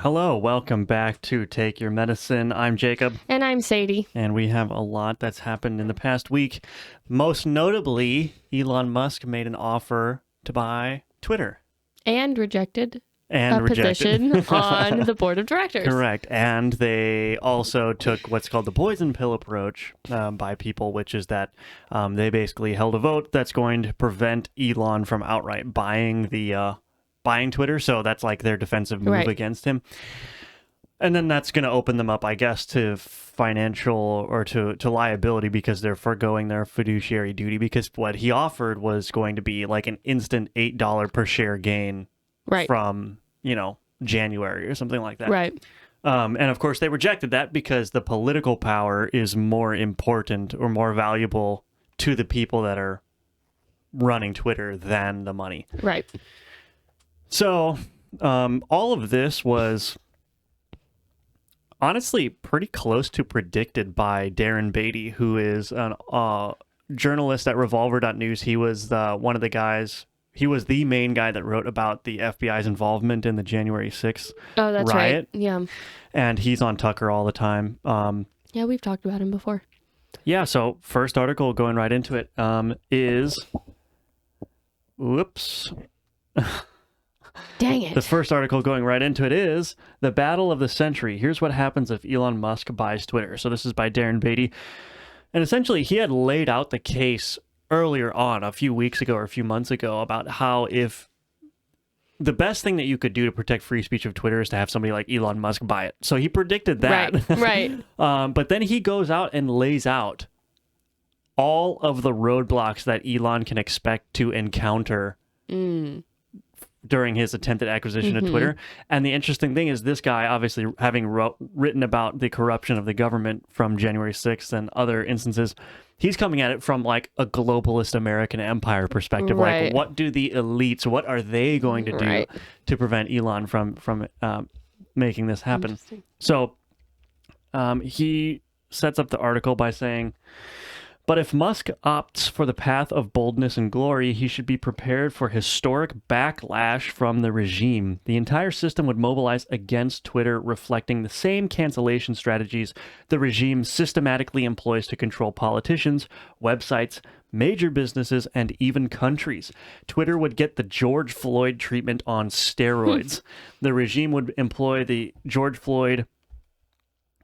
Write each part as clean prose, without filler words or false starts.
Hello, welcome back to Take Your Medicine. I'm Jacob. And I'm Sadie. And we have a lot that's happened in the past week. Most notably, Elon Musk made an offer to buy Twitter. And rejected a position on the board of directors. Correct. And they also took what's called the poison pill approach by people, which is that they basically held a vote that's going to prevent Elon from outright buying Twitter. So that's like their defensive move against him. And then that's going to open them up, I guess, to financial or to liability because they're foregoing their fiduciary duty, because what he offered was going to be like an instant $8 per share gain from, January or something like that. Right. And of course, they rejected that because the political power is more important or more valuable to the people that are running Twitter than the money. Right. So all of this was honestly pretty close to predicted by Darren Beatty, who is a journalist at Revolver.news. He was one of the guys. He was the main guy that wrote about the FBI's involvement in the January 6th riot. Right. Yeah. And he's on Tucker all the time. Yeah, we've talked about him before. Yeah, so first article, going right into it, is... Whoops. Dang it. The first article going right into it is The Battle of the Century. Here's what happens if Elon Musk buys Twitter. So this is by Darren Beatty. And essentially, he had laid out the case earlier on, a few weeks ago or a few months ago, about how if the best thing that you could do to protect free speech of Twitter is to have somebody like Elon Musk buy it. So he predicted that. Right. But then he goes out and lays out all of the roadblocks that Elon can expect to encounter during his attempted acquisition of Twitter. And the interesting thing is this guy, obviously having written about the corruption of the government from January 6th and other instances, he's coming at it from like a globalist American empire perspective. Right. Like, what do the elites, what are they going to do to prevent Elon from making this happen? So he sets up the article by saying, but if Musk opts for the path of boldness and glory, he should be prepared for historic backlash from the regime. The entire system would mobilize against Twitter, reflecting the same cancellation strategies the regime systematically employs to control politicians, websites, major businesses, and even countries. Twitter would get the George Floyd treatment on steroids. The regime would employ the George Floyd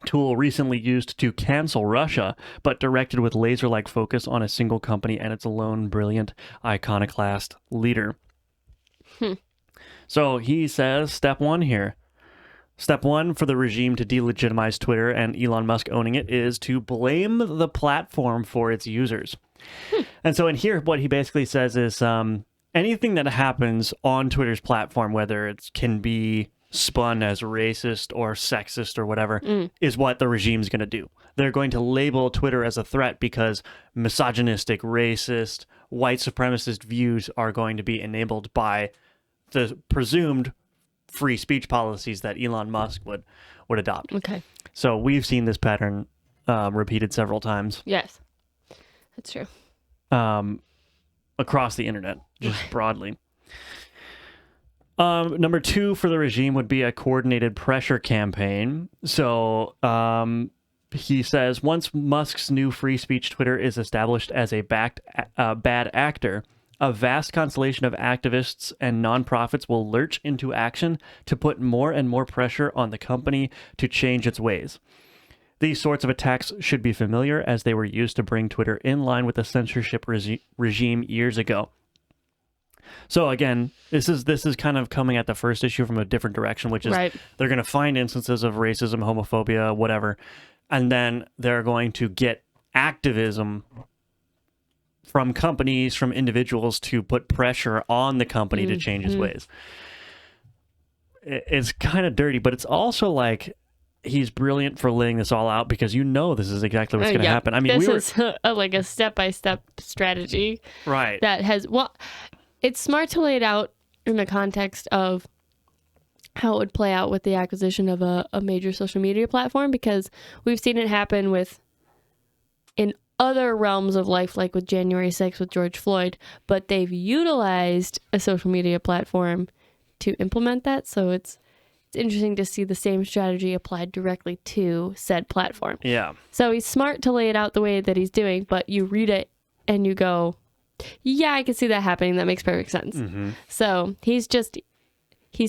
tool recently used to cancel Russia, but directed with laser-like focus on a single company and its lone brilliant iconoclast leader. So he says, step one here. Step one for the regime to delegitimize Twitter and Elon Musk owning it is to blame the platform for its users. And so in here, what he basically says is anything that happens on Twitter's platform, whether it can be spun as racist or sexist or whatever, is what the regime's going to do. They're going to label Twitter as a threat because misogynistic, racist, white supremacist views are going to be enabled by the presumed free speech policies that Elon Musk would adopt. Okay. So we've seen this pattern repeated several times. Yes, that's true. Across the internet, just broadly. Number two for the regime would be a coordinated pressure campaign. So he says, once Musk's new free speech Twitter is established as a bad actor, a vast constellation of activists and nonprofits will lurch into action to put more and more pressure on the company to change its ways. These sorts of attacks should be familiar, as they were used to bring Twitter in line with the censorship regime years ago. So again, this is kind of coming at the first issue from a different direction, which is they're going to find instances of racism, homophobia, whatever, and then they're going to get activism from companies, from individuals to put pressure on the company to change its ways. It's kind of dirty, but it's also like he's brilliant for laying this all out because this is exactly what's going to happen. I mean, this is like a step-by-step strategy. Right. That has, it's smart to lay it out in the context of how it would play out with the acquisition of a major social media platform, because we've seen it happen in other realms of life, like with January 6th with George Floyd, but they've utilized a social media platform to implement that. So it's it's interesting to see the same strategy applied directly to said platform. Yeah. So he's smart to lay it out the way that he's doing, but you read it and you go, yeah, I can see that happening. That makes perfect sense. Mm-hmm. So he's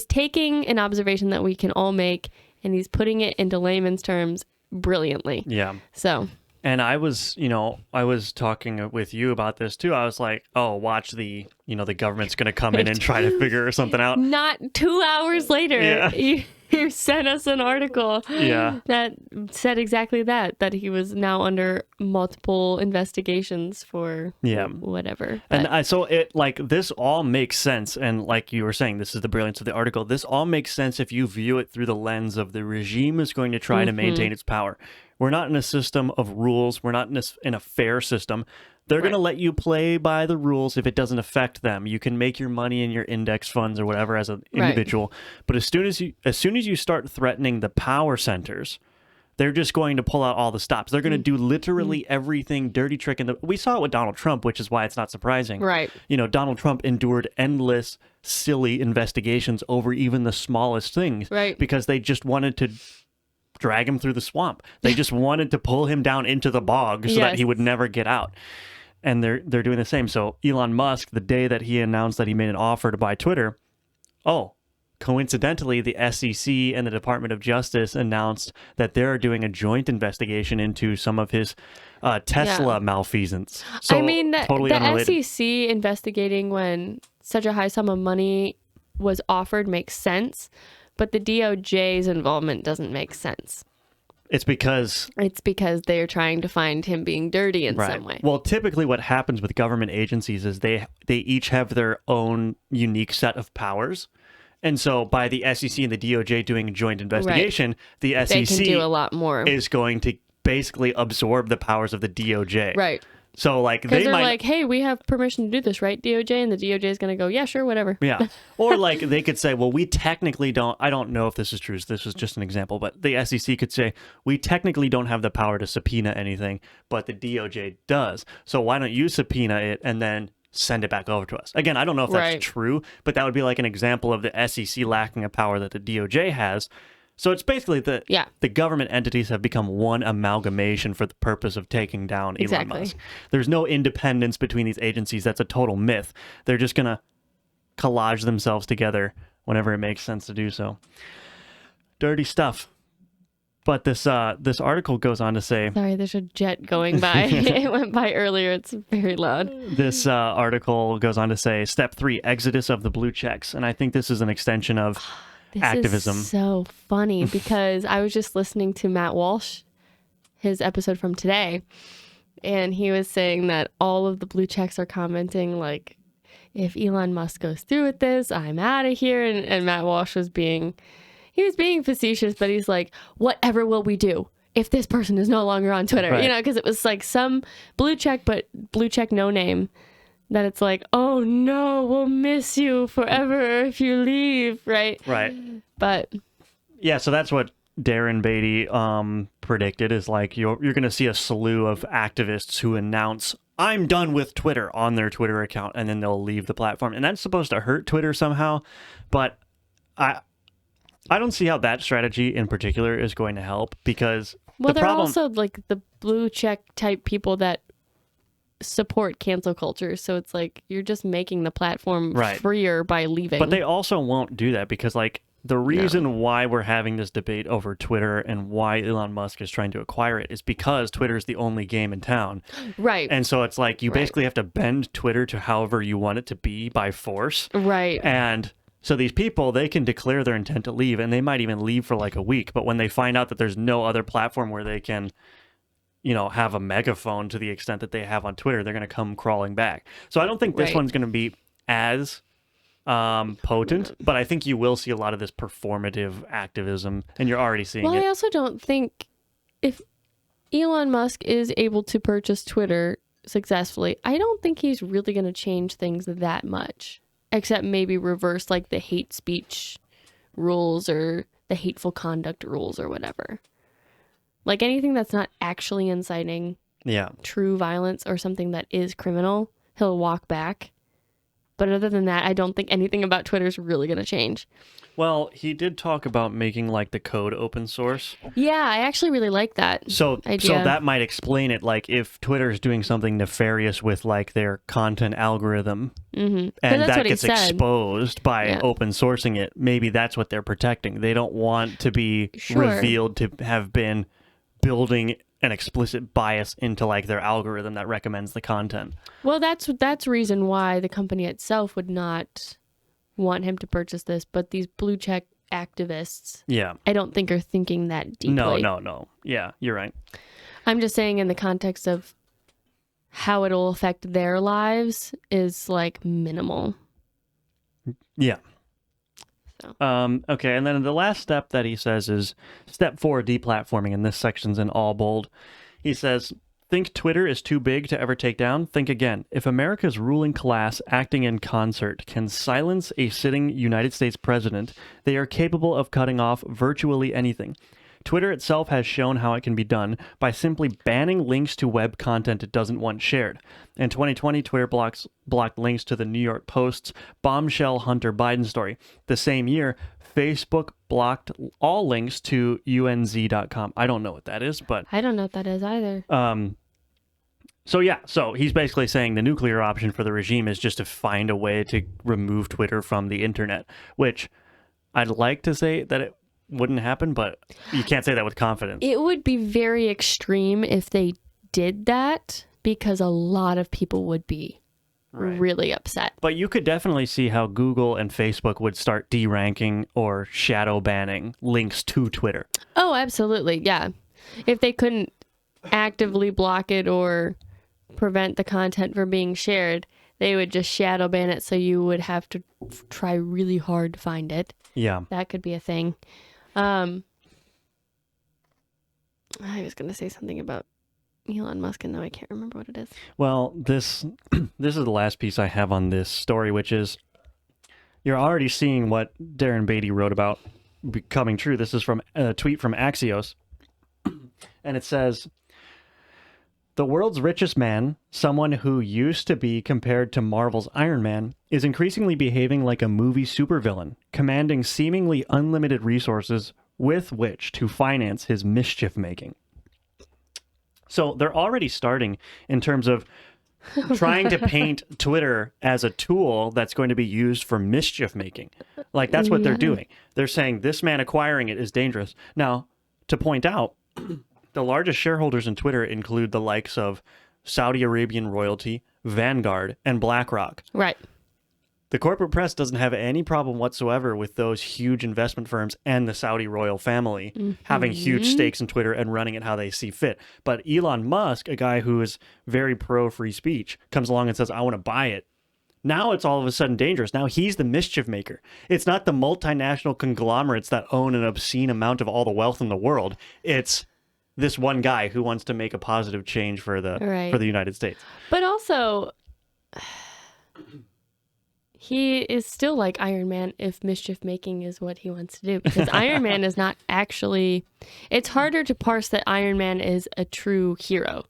taking an observation that we can all make and he's putting it into layman's terms brilliantly. Yeah. So. And I was talking with you about this too. I was like, oh, watch the government's going to come in and try to figure something out. Not 2 hours later, you sent us an article that said exactly that he was now under multiple investigations for whatever. But. And so this all makes sense. And like you were saying, this is the brilliance of the article. This all makes sense if you view it through the lens of the regime is going to try to maintain its power. We're not in a system of rules. We're not in a fair system. They're going to let you play by the rules if it doesn't affect them. You can make your money in your index funds or whatever as an individual. But as soon as you start threatening the power centers, they're just going to pull out all the stops. They're going to do literally everything dirty trick. We saw it with Donald Trump, which is why it's not surprising. Right. Donald Trump endured endless, silly investigations over even the smallest things. Right. Because they just wanted to drag him through the swamp. They just wanted to pull him down into the bog so that he would never get out. And they're doing the same. So Elon Musk, the day that he announced that he made an offer to buy Twitter, coincidentally, the SEC and the Department of Justice announced that they're doing a joint investigation into some of his Tesla malfeasance. So, I mean, totally the unrelated. SEC investigating when such a high sum of money was offered makes sense. But the DOJ's involvement doesn't make sense. It's because they're trying to find him being dirty in some way. Well, typically what happens with government agencies is they each have their own unique set of powers. And so by the SEC and the DOJ doing a joint investigation, the SEC they can do a lot more. Is going to basically absorb the powers of the DOJ. Right. So they're like, hey, we have permission to do this, right, DOJ? And the DOJ is going to go, yeah, sure, whatever. Yeah. Or they could say, well, we technically don't, I don't know if this is true. This is just an example, but the SEC could say, we technically don't have the power to subpoena anything, but the DOJ does. So why don't you subpoena it and then send it back over to us? Again, I don't know if that's true, but that would be like an example of the SEC lacking a power that the DOJ has. So it's basically the government entities have become one amalgamation for the purpose of taking down Elon Musk. There's no independence between these agencies. That's a total myth. They're just going to collage themselves together whenever it makes sense to do so. Dirty stuff. But this article goes on to say... Sorry, there's a jet going by. It went by earlier. It's very loud. This article goes on to say, Step 3, Exodus of the Blue Checks. And I think this is an extension of... activism. Is so funny because I was just listening to Matt Walsh, his episode from today, and he was saying that all of the blue checks are commenting like, if Elon Musk goes through with this, I'm out of here. And Matt Walsh was being facetious, but he's like, whatever will we do if this person is no longer on Twitter? Right. Because it was like some blue check, but blue check no name. That it's like, oh no, we'll miss you forever if you leave, right? Right. But yeah, so that's what Darren Beatty predicted is like you're going to see a slew of activists who announce, I'm done with Twitter on their Twitter account, and then they'll leave the platform. And that's supposed to hurt Twitter somehow, but I don't see how that strategy in particular is going to help because they're also like the blue check type people that support cancel culture, so it's like you're just making the platform freer by leaving. But they also won't do that because like the reason why we're having this debate over Twitter and why Elon Musk is trying to acquire it is because Twitter is the only game in town. Right. And so it's like you basically have to bend Twitter to however you want it to be by force. Right. And so these people, they can declare their intent to leave and they might even leave for like a week, but when they find out that there's no other platform where they can have a megaphone to the extent that they have on Twitter, they're going to come crawling back. So I don't think this one's going to be as potent, but I think you will see a lot of this performative activism, and you're already seeing it. Well, I also don't think if Elon Musk is able to purchase Twitter successfully, I don't think he's really going to change things that much, except maybe reverse like the hate speech rules or the hateful conduct rules or whatever. Like anything that's not actually inciting true violence or something that is criminal, he'll walk back. But other than that, I don't think anything about Twitter is really going to change. Well, he did talk about making like the code open source. Yeah, I actually really like that idea. So that might explain it. Like if Twitter is doing something nefarious with like their content algorithm, and that gets exposed by open sourcing it, maybe that's what they're protecting. They don't want to be revealed to have been building an explicit bias into like their algorithm that recommends the content. Well, that's reason why the company itself would not want him to purchase this, but these blue check activists, I don't think are thinking that deeply. No. Yeah, you're right. I'm just saying in the context of how it'll affect their lives is like minimal. Yeah. So. Okay, and then the last step that he says is step 4, deplatforming, and this section's in all bold. He says, think Twitter is too big to ever take down? Think again. If America's ruling class acting in concert can silence a sitting United States president, they are capable of cutting off virtually anything. Twitter itself has shown how it can be done by simply banning links to web content it doesn't want shared. In 2020, Twitter blocked links to the New York Post's bombshell Hunter Biden story. The same year, Facebook blocked all links to unz.com. I don't know what that is, but... I don't know what that is either. So he's basically saying the nuclear option for the regime is just to find a way to remove Twitter from the internet, which I'd like to say that it wouldn't happen, but you can't say that with confidence. It would be very extreme if they did that, because a lot of people would be really upset. But you could definitely see how Google and Facebook would start deranking or shadow banning links to Twitter. Oh, absolutely. Yeah. If they couldn't actively block it or prevent the content from being shared, they would just shadow ban it, so you would have to try really hard to find it. Yeah. That could be a thing. I was going to say something about Elon Musk, and now I can't remember what it is. Well, this is the last piece I have on this story, which is you're already seeing what Darren Beatty wrote about becoming true. This is from a tweet from Axios, and it says, the world's richest man, someone who used to be compared to Marvel's Iron Man, is increasingly behaving like a movie supervillain, commanding seemingly unlimited resources with which to finance his mischief-making. So they're already starting in terms of trying to paint Twitter as a tool that's going to be used for mischief-making. Like, that's what they're doing. They're saying this man acquiring it is dangerous. Now, to point out, the largest shareholders in Twitter include the likes of Saudi Arabian royalty, Vanguard, and BlackRock. Right. The corporate press doesn't have any problem whatsoever with those huge investment firms and the Saudi royal family having huge stakes in Twitter and running it how they see fit. But Elon Musk, a guy who is very pro-free speech, comes along and says, I want to buy it. Now it's all of a sudden dangerous. Now he's the mischief maker. It's not the multinational conglomerates that own an obscene amount of all the wealth in the world. It's this one guy who wants to make a positive change for the United States. But also, he is still like Iron Man if mischief making is what he wants to do, because Iron Man is not actually... It's harder to parse that Iron Man is a true hero,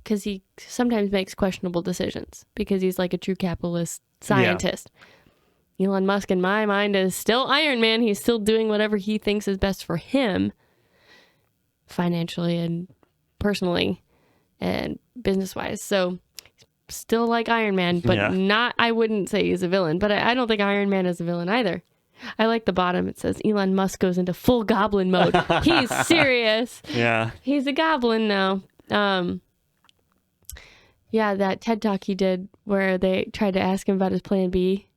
because he sometimes makes questionable decisions, because he's like a true capitalist scientist. Yeah. Elon Musk, in my mind, is still Iron Man. He's still doing whatever he thinks is best for him, financially and personally and business-wise. So still like Iron Man, but not, I wouldn't say he's a villain, but I don't think Iron Man is a villain either. I like the bottom. It says Elon Musk goes into full goblin mode. He's serious. Yeah. He's a goblin now. Yeah, that TED Talk he did where they tried to ask him about his plan B,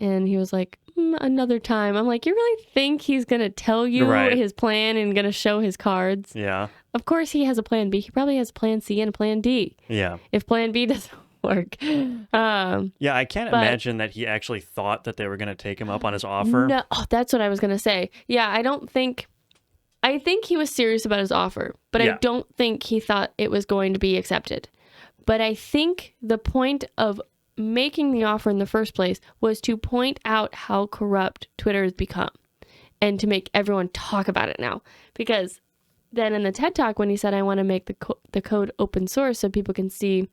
and he was like, another time. I'm like, you really think he's going to tell you his plan and going to show his cards? Yeah. Of course he has a plan B. He probably has a plan C and a plan D. Yeah. If plan B doesn't work. Yeah, I can't imagine that he actually thought that they were going to take him up on his offer. No, that's what I was going to say. Yeah, I think he was serious about his offer, but I don't think he thought it was going to be accepted. But I think the point of making the offer in the first place was to point out how corrupt Twitter has become and to make everyone talk about it now. Because then in the TED Talk, when he said, I want to make the code open source so people can see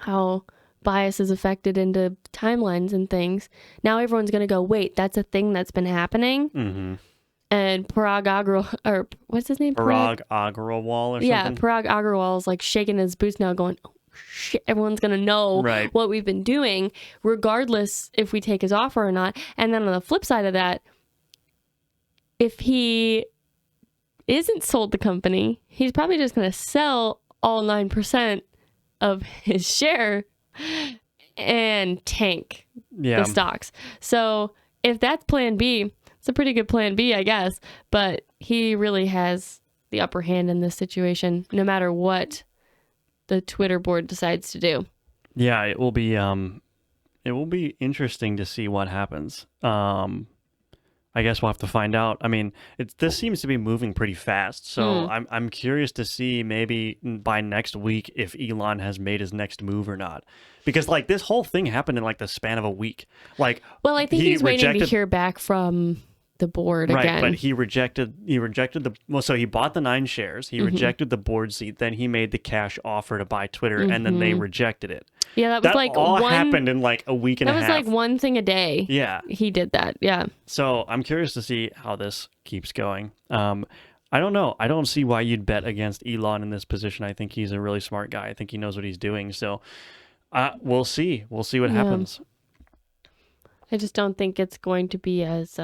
how biases affected into timelines and things. Now everyone's going to go, wait, that's a thing that's been happening? Mm-hmm. And Parag Agrawal, or what's his name? Parag Agrawal or something? Yeah, Parag Agrawal is like shaking his boots now going, oh, shit, everyone's going to know what we've been doing, regardless if we take his offer or not. And then on the flip side of that, if he isn't sold the company, he's probably just going to sell all 9% of his share and tank the stocks. So if that's plan B, it's a pretty good plan B, I guess. But he really has the upper hand in this situation, no matter what the Twitter board decides to do. Yeah, it will be interesting to see what happens. I guess we'll have to find out. I mean, this seems to be moving pretty fast, so I'm curious to see maybe by next week if Elon has made his next move or not, because like this whole thing happened in like the span of a week. Like, well, I think he's waiting to hear back from the board again. Right, but he rejected so he bought the 9 shares, he rejected the board seat, then he made the cash offer to buy Twitter, and then they rejected it. Yeah, that was like all happened in like a week and a half. That was like one thing a day. Yeah. He did that. Yeah. So I'm curious to see how this keeps going. I don't know. I don't see why you'd bet against Elon in this position. I think he's a really smart guy. I think he knows what he's doing. So we'll see. We'll see what happens. I just don't think it's going to be as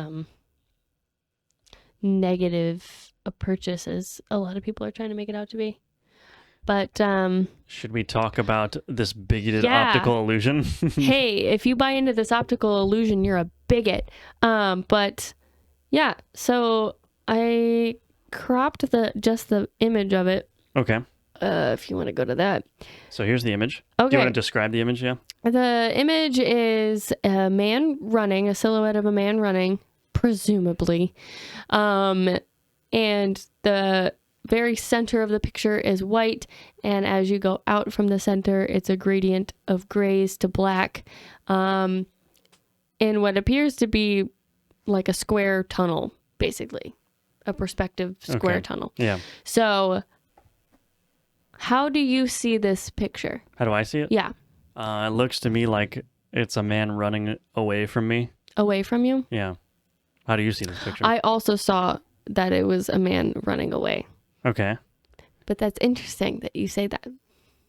negative a purchase as a lot of people are trying to make it out to be. But should we talk about this bigoted optical illusion? Hey, if you buy into this optical illusion, you're a bigot. But yeah, so I cropped the image of it. Okay. If you want to go to that. So here's the image. Okay. Do you want to describe the image? Yeah. The image is a man running, a silhouette of a man running, presumably. And the very center of the picture is white, and as you go out from the center, it's a gradient of grays to black in what appears to be like a square tunnel, basically a perspective square tunnel. Yeah. So how do you see this picture? How do I see it? Yeah. It looks to me like it's a man running away from me. Away from you? Yeah. How do you see this picture? I also saw that it was a man running away. Okay. But that's interesting that you say that.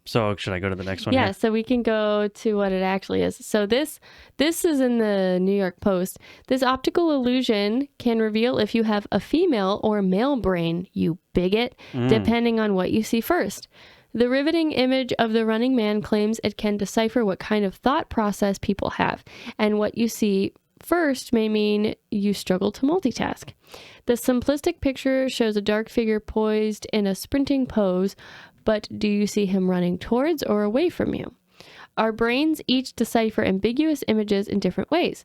So should I go to the next one? Yeah, here? So we can go to what it actually is. So this is in the New York Post. This optical illusion can reveal if you have a female or male brain, you bigot, depending on what you see first. The riveting image of the running man claims it can decipher what kind of thought process people have, and what you see first may mean you struggle to multitask. The simplistic picture shows a dark figure poised in a sprinting pose, but do you see him running towards or away from you? Our brains each decipher ambiguous images in different ways,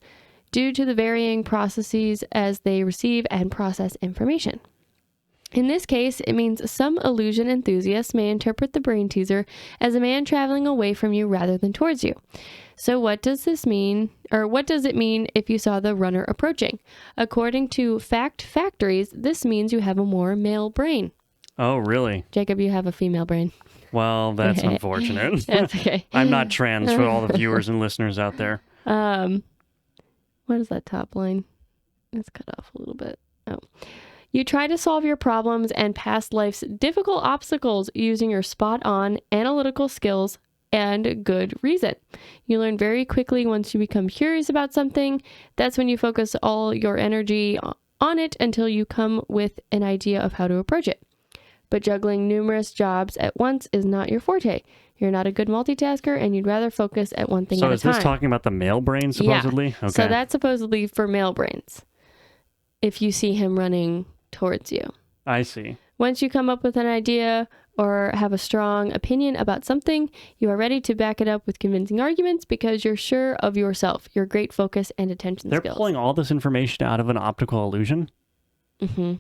due to the varying processes as they receive and process information. In this case, it means some illusion enthusiasts may interpret the brain teaser as a man traveling away from you rather than towards you. So what does this mean, or what does it mean if you saw the runner approaching? According to Fact Factories, this means you have a more male brain. Oh, really? Jacob, you have a female brain. Well, that's unfortunate. That's okay. I'm not trans for all the viewers and listeners out there. What is that top line? It's cut off a little bit. Oh. You try to solve your problems and past life's difficult obstacles using your spot-on analytical skills and good reason. You learn very quickly once you become curious about something. That's when you focus all your energy on it until you come with an idea of how to approach it. But juggling numerous jobs at once is not your forte. You're not a good multitasker, and you'd rather focus at one thing at a time. So is this talking about the male brain, supposedly? Yeah. Okay. So that's supposedly for male brains, if you see him running towards you. I see. Once you come up with an idea or have a strong opinion about something, you are ready to back it up with convincing arguments because you're sure of yourself, your great focus and attention skills. They're pulling all this information out of an optical illusion? Mm-hmm.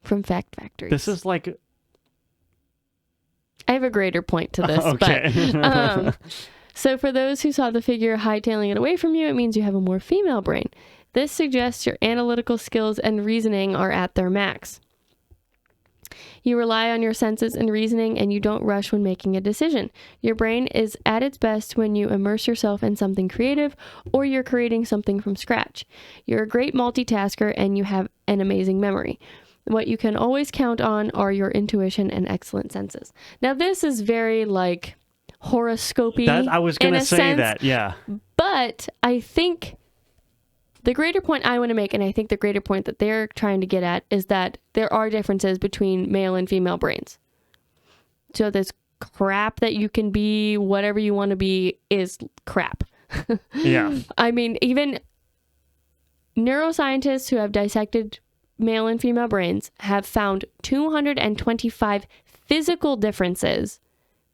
From Fact Factories. This is like... I have a greater point to this. Okay. But, so for those who saw the figure hightailing it away from you, it means you have a more female brain. This suggests your analytical skills and reasoning are at their max. You rely on your senses and reasoning, and you don't rush when making a decision. Your brain is at its best when you immerse yourself in something creative or you're creating something from scratch. You're a great multitasker and you have an amazing memory. What you can always count on are your intuition and excellent senses. Now, this is very like horoscopy. I was going to say sense, that, yeah. But I think the greater point I want to make, and I think the greater point that they're trying to get at, is that there are differences between male and female brains. So this crap that you can be whatever you want to be is crap. Yeah. I mean, even neuroscientists who have dissected male and female brains have found 225 physical differences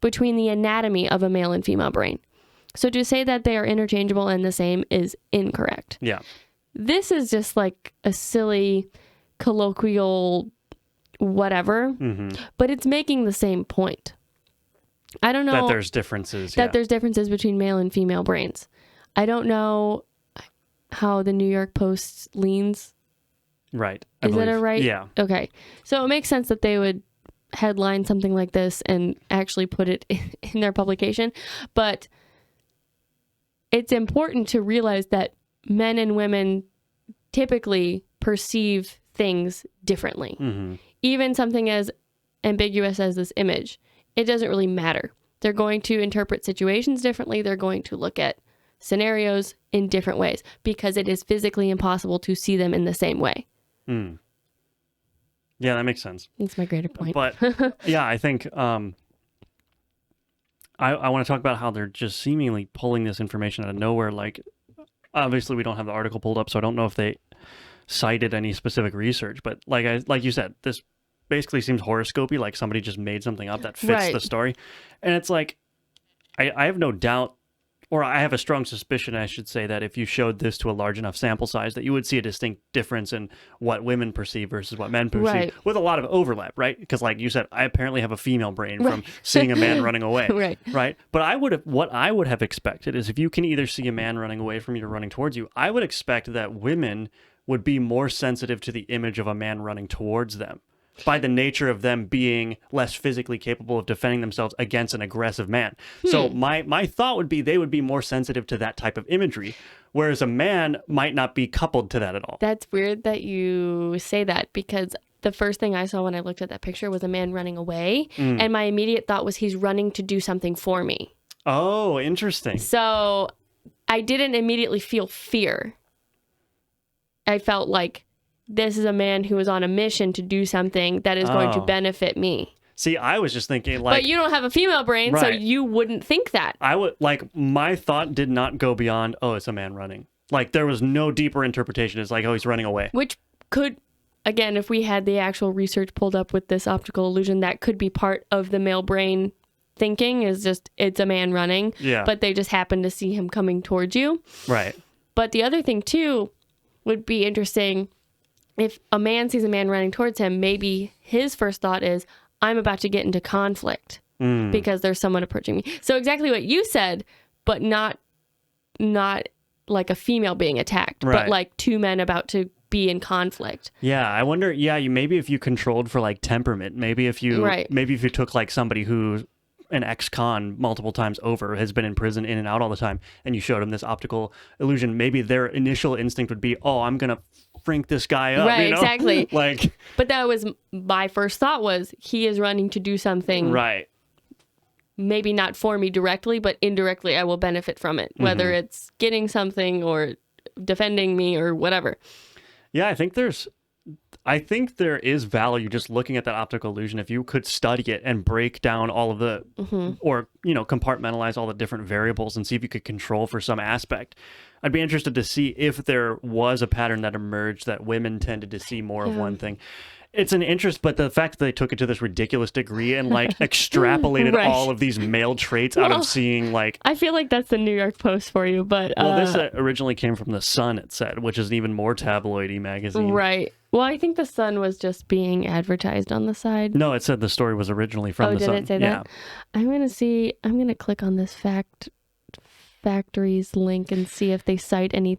between the anatomy of a male and female brain. So to say that they are interchangeable and the same is incorrect. Yeah. This is just like a silly colloquial whatever, but it's making the same point. I don't know that there's differences. That there's differences between male and female brains. I don't know how the New York Post leans. Right. Is that a right? Yeah. Okay. So it makes sense that they would headline something like this and actually put it in their publication. But it's important to realize that men and women typically perceive things differently. Even something as ambiguous as this image, it doesn't really matter. They're going to interpret situations differently. They're going to look at scenarios in different ways because it is physically impossible to see them in the same way. Yeah, that makes sense. That's my greater point. But yeah, I think I want to talk about how they're just seemingly pulling this information out of nowhere. Like, obviously, we don't have the article pulled up, so I don't know if they cited any specific research. But like you said, this basically seems horoscopy, like somebody just made something up that fits the story. And it's like, I have no doubt, or I have a strong suspicion, I should say, that if you showed this to a large enough sample size, that you would see a distinct difference in what women perceive versus what men perceive, with a lot of overlap, right? Because like you said, I apparently have a female brain from seeing a man running away, right? But what I would have expected is if you can either see a man running away from you or running towards you, I would expect that women would be more sensitive to the image of a man running towards them, by the nature of them being less physically capable of defending themselves against an aggressive man. So my thought would be they would be more sensitive to that type of imagery, whereas a man might not be coupled to that at all. That's weird that you say that, because the first thing I saw when I looked at that picture was a man running away, and my immediate thought was he's running to do something for me. Oh, interesting. So I didn't immediately feel fear. I felt like this is a man who is on a mission to do something that is going to benefit me. See, I was just thinking like... But you don't have a female brain, so you wouldn't think that. I would, like, my thought did not go beyond, oh, it's a man running. Like, there was no deeper interpretation. It's like, oh, he's running away. Which could, again, if we had the actual research pulled up with this optical illusion, that could be part of the male brain thinking, is just, it's a man running. Yeah. But they just happen to see him coming towards you. Right. But the other thing, too, would be interesting. If a man sees a man running towards him, maybe his first thought is, I'm about to get into conflict because there's someone approaching me. So exactly what you said, but not like a female being attacked, but like two men about to be in conflict. Yeah, I wonder. Yeah, maybe if you controlled for like temperament, maybe if you took like somebody who an ex-con multiple times over, has been in prison in and out all the time, and you showed him this optical illusion, maybe their initial instinct would be, oh, I'm gonna frink this guy up. Right, you know? exactly. Like, but that was my first thought, was he is running to do something. Right. Maybe not for me directly, but indirectly I will benefit from it, whether it's getting something or defending me or whatever. Yeah, I think there is value just looking at that optical illusion. If you could study it and break down all of the, or, compartmentalize all the different variables and see if you could control for some aspect. I'd be interested to see if there was a pattern that emerged that women tended to see more of one thing. It's an interest, but the fact that they took it to this ridiculous degree and like extrapolated all of these male traits out of seeing like... I feel like that's the New York Post for you, but... Well, this originally came from The Sun, it said, which is an even more tabloidy magazine. Right. Well, I think The Sun was just being advertised on the side. No, it said the story was originally from The Sun. Oh, did it say that? I'm going to click on this Factories link and see if they cite any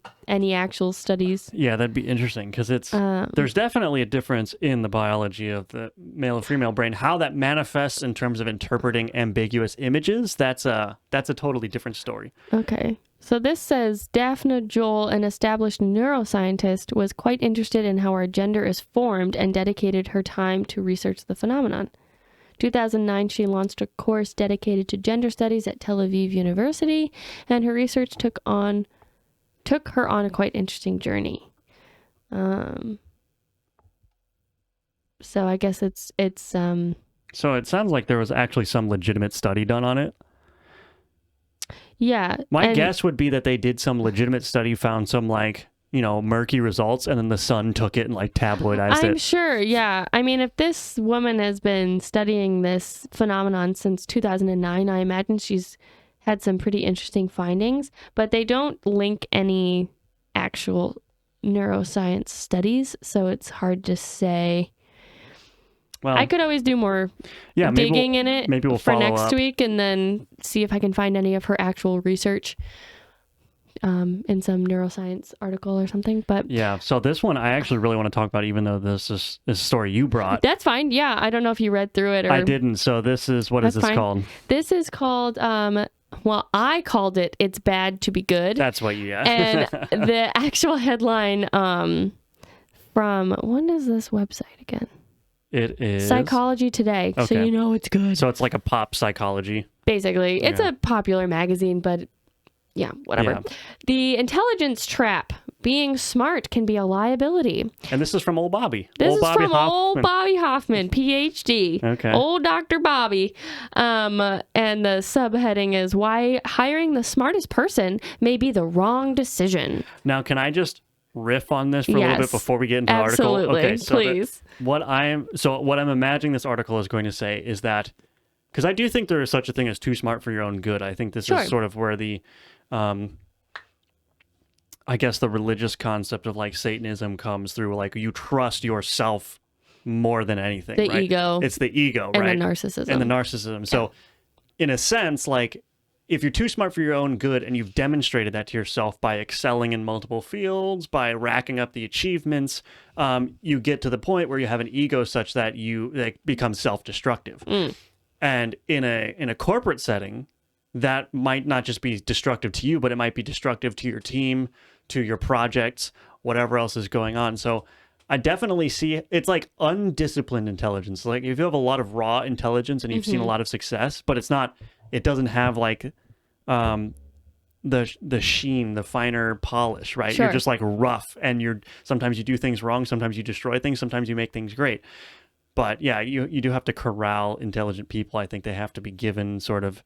actual studies. Yeah, that'd be interesting because there's definitely a difference in the biology of the male and female brain. How that manifests in terms of interpreting ambiguous images, that's a totally different story. Okay. So this says Daphne Joel, an established neuroscientist, was quite interested in how our gender is formed and dedicated her time to research the phenomenon. 2009, she launched a course dedicated to gender studies at Tel Aviv University, and her research took her on a quite interesting journey. So I guess it's So it sounds like there was actually some legitimate study done on it. Yeah. My guess would be that they did some legitimate study, found some murky results, and then the Sun took it and tabloidized it. I'm sure, yeah. I mean, if this woman has been studying this phenomenon since 2009, I imagine she's had some pretty interesting findings, but they don't link any actual neuroscience studies, so it's hard to say. Well, I could always do more digging in it for next week and then see if I can find any of her actual research in some neuroscience article or something. But yeah, so this one I actually really want to talk about, even though this is a story you brought. That's fine. Yeah, I don't know if you read through it or... I didn't. So this is, what is this called? This is called, well, I called it It's Bad to Be Good. That's what you got. And the actual headline from, when is this website again? It is Psychology Today. Okay. So you know it's good. So it's like a pop psychology. Basically. It's a popular magazine, but yeah, whatever. Yeah. The intelligence trap. Being smart can be a liability. And this is from old Bobby. Old Bobby Hoffman, PhD. Okay. Old Dr. Bobby. And the subheading is why hiring the smartest person may be the wrong decision. Now, can I just riff on this for a little bit before we get into the article? Okay, so please. What I'm imagining this article is going to say is that, because I do think there is such a thing as too smart for your own good. I think this is sort of where the I guess the religious concept of Satanism comes through. You trust yourself more than anything. The ego. It's the ego, right? And the narcissism. And the narcissism. So in a sense, if you're too smart for your own good and you've demonstrated that to yourself by excelling in multiple fields, by racking up the achievements, you get to the point where you have an ego such that you become self-destructive. And in a corporate setting, that might not just be destructive to you, but it might be destructive to your team, to your projects, whatever else is going on. So I definitely see it's like undisciplined intelligence. If you have a lot of raw intelligence and you've seen a lot of success, but it doesn't have the sheen, the finer polish, right? Sure. You're just rough, and sometimes you do things wrong, sometimes you destroy things, sometimes you make things great. But yeah, you do have to corral intelligent people. I think they have to be given sort of,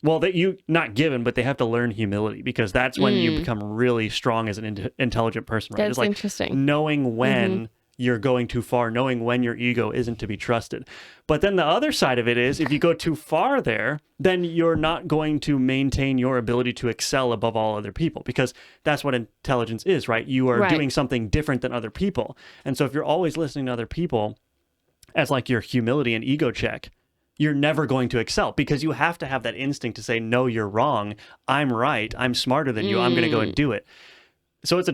not given, but they have to learn humility, because that's when you become really strong as an intelligent person, right? That's interesting. Knowing when you're going too far, knowing when your ego isn't to be trusted. But then the other side of it is, if you go too far there, then you're not going to maintain your ability to excel above all other people, because that's what intelligence is, right? You are doing something different than other people. And so if you're always listening to other people as your humility and ego check, you're never going to excel, because you have to have that instinct to say, no, you're wrong. I'm right. I'm smarter than you. I'm going to go and do it. So it's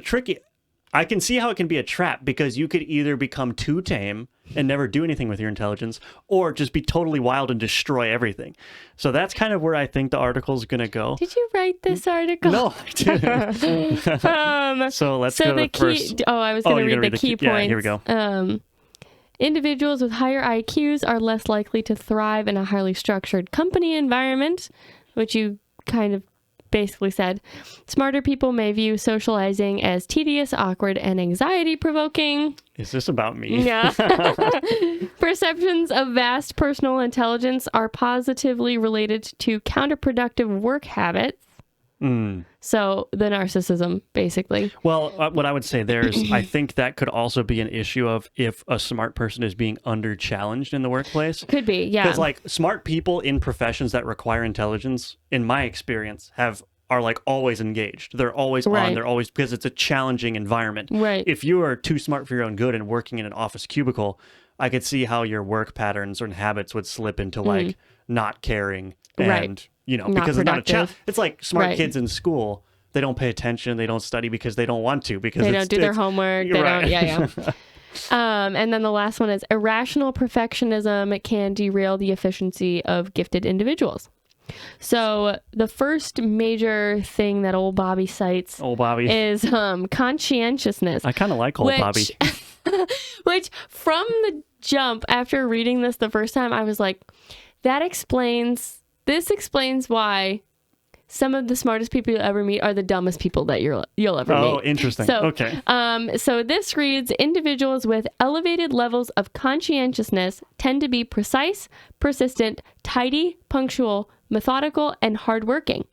I can see how it can be a trap, because you could either become too tame and never do anything with your intelligence, or just be totally wild and destroy everything. So that's kind of where I think the article is going to go. Did you write this article? No, I didn't. So let's go to the first. I was going to read the key points. Yeah, here we go. Individuals with higher IQs are less likely to thrive in a highly structured company environment, which you kind of basically said. Smarter people may view socializing as tedious, awkward, and anxiety-provoking. Is this about me? Yeah. Perceptions of vast personal intelligence are positively related to counterproductive work habits. So the narcissism, basically. Well, what I would say there is, I think that could also be an issue of if a smart person is being under-challenged in the workplace. Could be, yeah. Because smart people in professions that require intelligence, in my experience, are always engaged. They're always on. They're always, because it's a challenging environment. Right. If you are too smart for your own good and working in an office cubicle, I could see how your work patterns and habits would slip into not caring and Not because it's not a challenge. productive. It's like smart Right. kids in school. They don't pay attention. They don't study because they don't want to. Because They don't do their homework. They right. don't. Yeah. And then the last one is irrational perfectionism. It can derail the efficiency of gifted individuals. So the first major thing that old Bobby cites is conscientiousness. I kind of like old Bobby. Which from the jump, after reading this the first time, I was like, this explains why some of the smartest people you'll ever meet are the dumbest people that you'll ever meet. Oh, interesting. So, okay. So this reads, individuals with elevated levels of conscientiousness tend to be precise, persistent, tidy, punctual, methodical, and hardworking.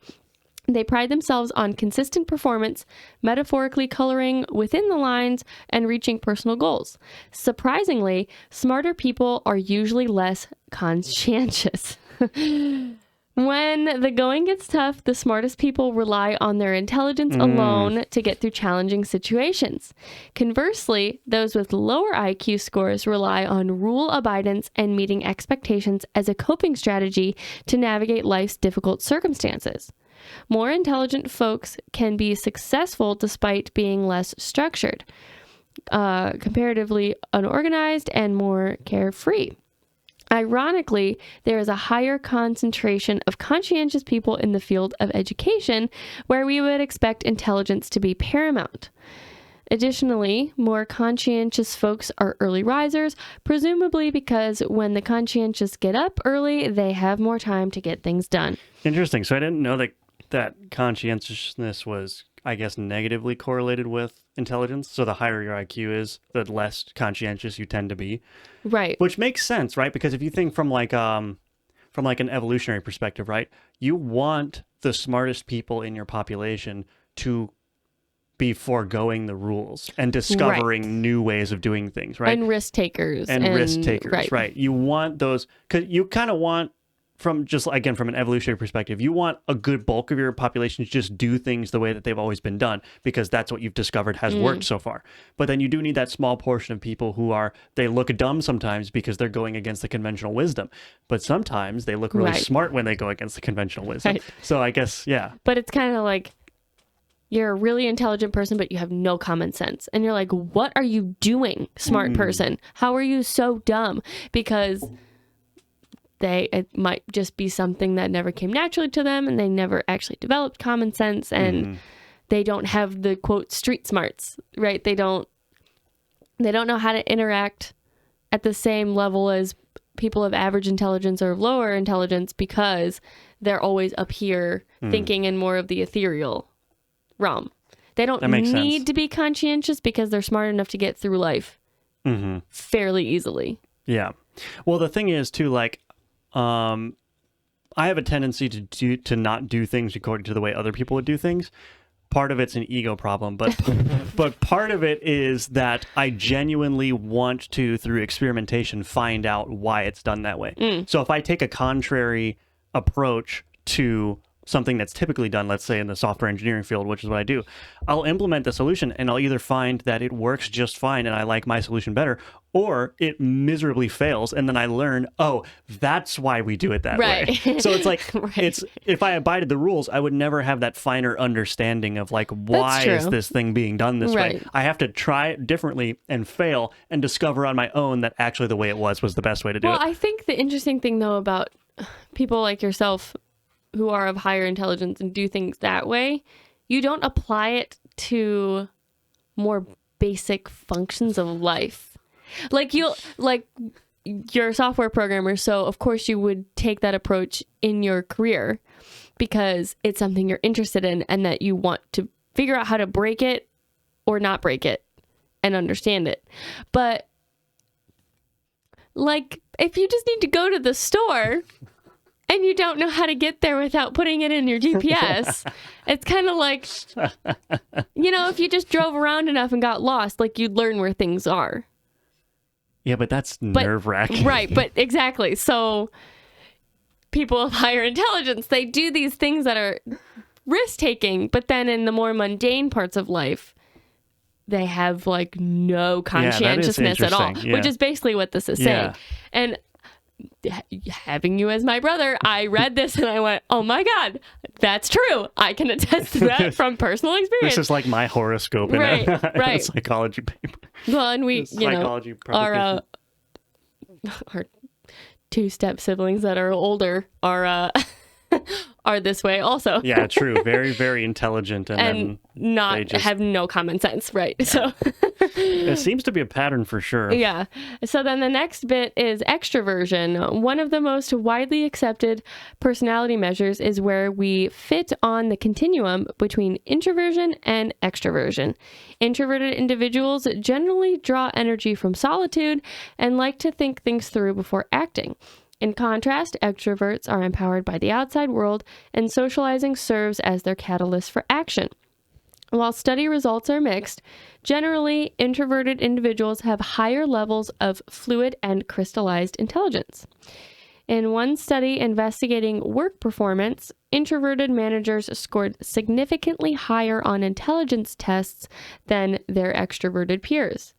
They pride themselves on consistent performance, metaphorically coloring within the lines, and reaching personal goals. Surprisingly, smarter people are usually less conscientious. When the going gets tough, the smartest people rely on their intelligence alone to get through challenging situations. Conversely, those with lower IQ scores rely on rule abidance and meeting expectations as a coping strategy to navigate life's difficult circumstances. More intelligent folks can be successful despite being less structured, comparatively unorganized, and more carefree. Ironically, there is a higher concentration of conscientious people in the field of education, where we would expect intelligence to be paramount. Additionally, more conscientious folks are early risers, presumably because when the conscientious get up early, they have more time to get things done. Interesting. So I didn't know that conscientiousness was, I guess, negatively correlated with intelligence. So the higher your IQ is, the less conscientious you tend to be. Right. Which makes sense, right? Because if you think from like an evolutionary perspective, right? You want the smartest people in your population to be foregoing the rules and discovering new ways of doing things, right? And risk takers. Right. You want those, because you kind of want, from an evolutionary perspective, you want a good bulk of your population to just do things the way that they've always been done, because that's what you've discovered has worked so far. But then you do need that small portion of people who they look dumb sometimes because they're going against the conventional wisdom. But sometimes they look really smart when they go against the conventional wisdom. Right. So I guess, yeah. But it's kind of like, you're a really intelligent person, but you have no common sense. And you're like, what are you doing, smart person? How are you so dumb? Because it might just be something that never came naturally to them, and they never actually developed common sense, and they don't have the quote street smarts, right? They don't know how to interact at the same level as people of average intelligence or of lower intelligence, because they're always up here thinking in more of the ethereal realm. They don't need to be conscientious because they're smart enough to get through life fairly easily. Yeah. Well, the thing is too, like, I have a tendency to not do things according to the way other people would do things. Part of it's an ego problem, but but part of it is that I genuinely want to, through experimentation, find out why it's done that way. So if I take a contrary approach to something that's typically done, let's say in the software engineering field, which is what I do, I'll implement the solution and I'll either find that it works just fine and I like my solution better, or it miserably fails, and then I learn, oh, that's why we do it that way. So it's like, if I abided the rules, I would never have that finer understanding of like, why is this thing being done this way? I have to try it differently and fail and discover on my own that actually the way it was the best way to do it. Well, I think the interesting thing though about people like yourself who are of higher intelligence and do things that way, you don't apply it to more basic functions of life. You're a software programmer, so of course you would take that approach in your career because it's something you're interested in and that you want to figure out how to break it or not break it and understand it. But like, if you just need to go to the store and you don't know how to get there without putting it in your GPS, it's kind of like, if you just drove around enough and got lost, like, you'd learn where things are. Yeah, but that's nerve-wracking. Right, but exactly. So people of higher intelligence, they do these things that are risk-taking, but then in the more mundane parts of life, they have like no conscientiousness at all, which is basically what this is saying. And having you as my brother, I read this and I went, oh my God, that's true. I can attest to that from personal experience. This is like my horoscope in a psychology paper. Well, and we, our two step siblings that are older are are this way also. Yeah, true. Very, very intelligent and not have no common sense, right? Yeah. So it seems to be a pattern for sure. Yeah. So then the next bit is extroversion. One of the most widely accepted personality measures is where we fit on the continuum between introversion and extroversion. Introverted individuals generally draw energy from solitude and like to think things through before acting. In contrast, extroverts are empowered by the outside world, and socializing serves as their catalyst for action. While study results are mixed, generally, introverted individuals have higher levels of fluid and crystallized intelligence. In one study investigating work performance, introverted managers scored significantly higher on intelligence tests than their extroverted peers.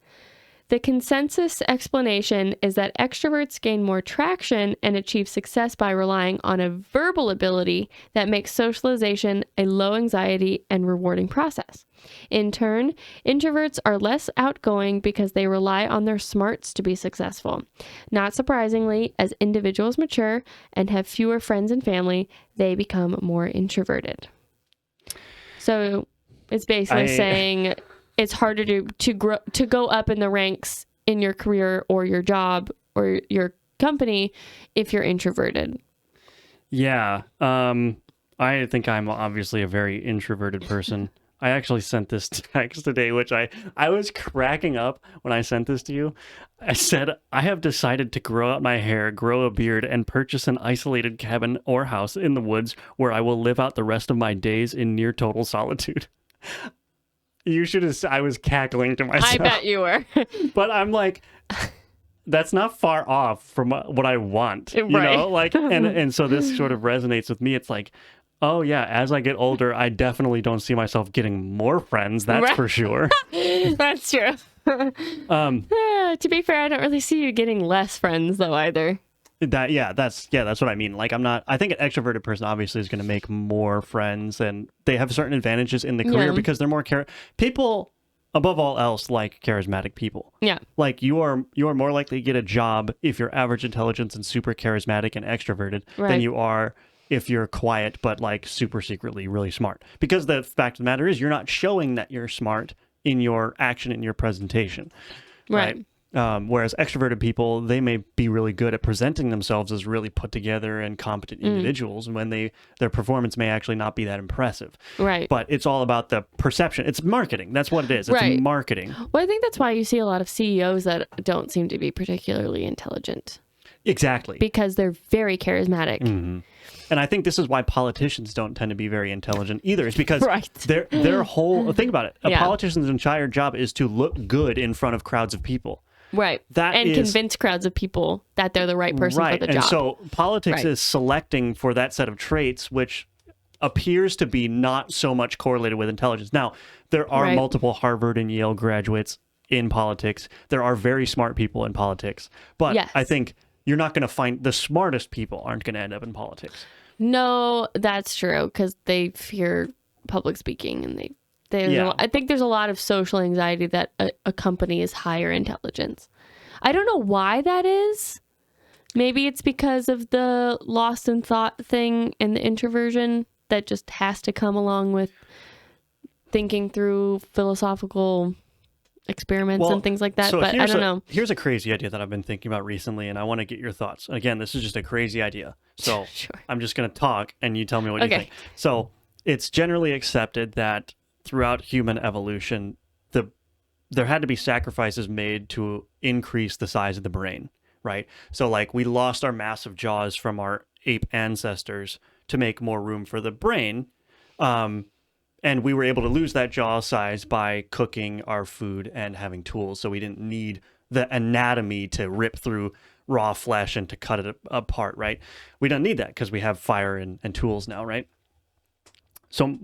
The consensus explanation is that extroverts gain more traction and achieve success by relying on a verbal ability that makes socialization a low anxiety and rewarding process. In turn, introverts are less outgoing because they rely on their smarts to be successful. Not surprisingly, as individuals mature and have fewer friends and family, they become more introverted. So it's basically saying it's harder to go up in the ranks in your career or your job or your company if you're introverted. Yeah. I think I'm obviously a very introverted person. I actually sent this text today, which I was cracking up when I sent this to you. I said, I have decided to grow out my hair, grow a beard, and purchase an isolated cabin or house in the woods where I will live out the rest of my days in near total solitude. You should have. I was cackling to myself. I bet you were. But I'm like, that's not far off from what I want. You right. know, like, and so this sort of resonates with me. It's like, oh yeah, as I get older, I definitely don't see myself getting more friends. That's right. For sure. That's true. To be fair, I don't really see you getting less friends though either. That's what I mean. Like, I think an extroverted person obviously is going to make more friends, and they have certain advantages in the career because they're more people above all else like charismatic people. Yeah. Like you are more likely to get a job if you're average intelligence and super charismatic and extroverted than you are if you're quiet but like super secretly really smart. Because the fact of the matter is you're not showing that you're smart in your action, in your presentation. Right. Whereas extroverted people, they may be really good at presenting themselves as really put together and competent individuals, and when their performance may actually not be that impressive. Right. But it's all about the perception. It's marketing. That's what it is. It's marketing. Well, I think that's why you see a lot of CEOs that don't seem to be particularly intelligent. Exactly. Because they're very charismatic. Mm-hmm. And I think this is why politicians don't tend to be very intelligent either. It's because their whole, think about it. A politician's entire job is to look good in front of crowds of people. Right. Convince crowds of people that they're the right person for the job. And so politics is selecting for that set of traits, which appears to be not so much correlated with intelligence. Now, there are multiple Harvard and Yale graduates in politics. There are very smart people in politics. But I think you're not going to find the smartest people aren't going to end up in politics. No, that's true, because they fear public speaking and I think there's a lot of social anxiety that accompanies higher intelligence. I don't know why that is. Maybe it's because of the lost in thought thing and the introversion that just has to come along with thinking through philosophical experiments and things like that. So but I don't know. Here's a crazy idea that I've been thinking about recently, and I want to get your thoughts. Again, this is just a crazy idea. So I'm just going to talk, and you tell me what you think. So it's generally accepted that throughout human evolution, there had to be sacrifices made to increase the size of the brain, right? So like we lost our massive jaws from our ape ancestors to make more room for the brain. And we were able to lose that jaw size by cooking our food and having tools. So we didn't need the anatomy to rip through raw flesh and to cut it apart, right? We don't need that because we have fire and tools now, right? So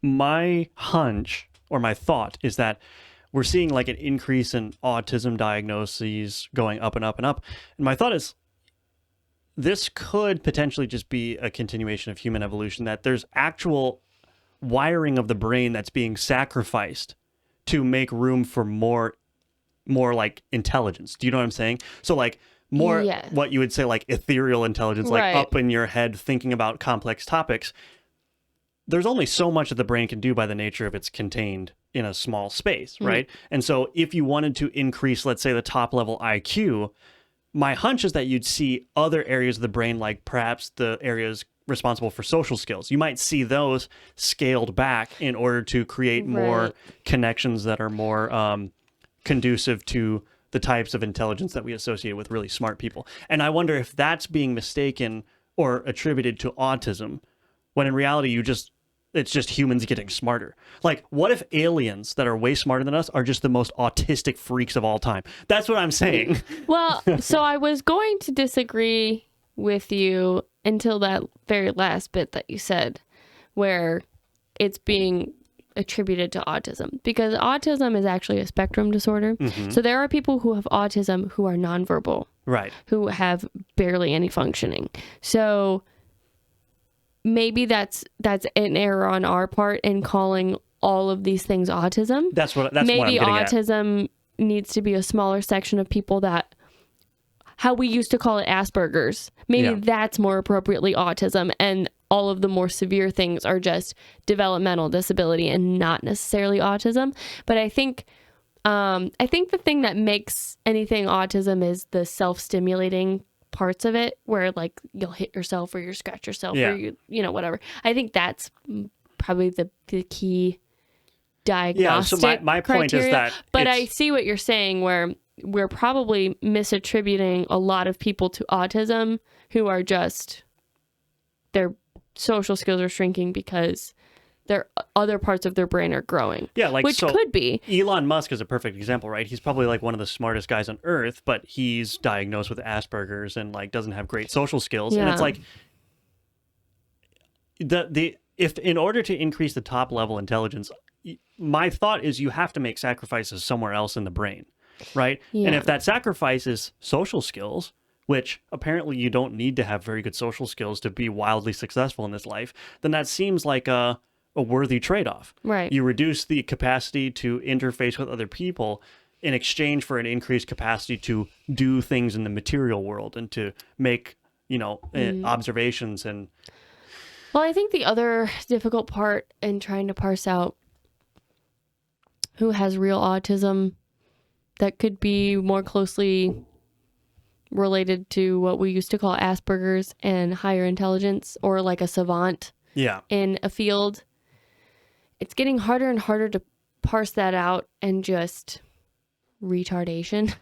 my hunch or my thought is that we're seeing like an increase in autism diagnoses going up and up and up. And my thought is this could potentially just be a continuation of human evolution, that there's actual wiring of the brain that's being sacrificed to make room for more like intelligence. Do you know what I'm saying? So like more what you would say like ethereal intelligence, like up in your head thinking about complex topics. There's only so much that the brain can do by the nature of it's contained in a small space, right? And so if you wanted to increase, let's say, the top level IQ, my hunch is that you'd see other areas of the brain, like perhaps the areas responsible for social skills. You might see those scaled back in order to create more connections that are more conducive to the types of intelligence that we associate with really smart people. And I wonder if that's being mistaken or attributed to autism, when in reality it's just humans getting smarter. Like, what if aliens that are way smarter than us are just the most autistic freaks of all time? That's what I'm saying. Well, so I was going to disagree with you until that very last bit that you said, where it's being attributed to autism, because autism is actually a spectrum disorder. So there are people who have autism who are nonverbal, right? Who have barely any functioning. So maybe that's an error on our part in calling all of these things autism. That's what maybe I'm autism needs to be a smaller section of people, that how we used to call it Asperger's. Maybe that's more appropriately autism, and all of the more severe things are just developmental disability and not necessarily autism. But I think the thing that makes anything autism is the self-stimulating parts of it, where like you'll hit yourself or you scratch yourself or you know, whatever. I think that's probably the key diagnostic so my point criteria. is that, but I see what you're saying, where we're probably misattributing a lot of people to autism who are just, their social skills are shrinking because their other parts of their brain are growing. Yeah, like, which could be. Elon Musk is a perfect example, right? He's probably like one of the smartest guys on earth, but he's diagnosed with Asperger's and like doesn't have great social skills. And it's like if in order to increase the top level intelligence, my thought is you have to make sacrifices somewhere else in the brain, right? And if that sacrifice is social skills, which apparently you don't need to have very good social skills to be wildly successful in this life, then that seems like a worthy trade-off. Right. You reduce the capacity to interface with other people in exchange for an increased capacity to do things in the material world and to make, observations and... Well, I think the other difficult part in trying to parse out who has real autism that could be more closely related to what we used to call Asperger's and higher intelligence, or like a savant in a field, it's getting harder and harder to parse that out and just retardation.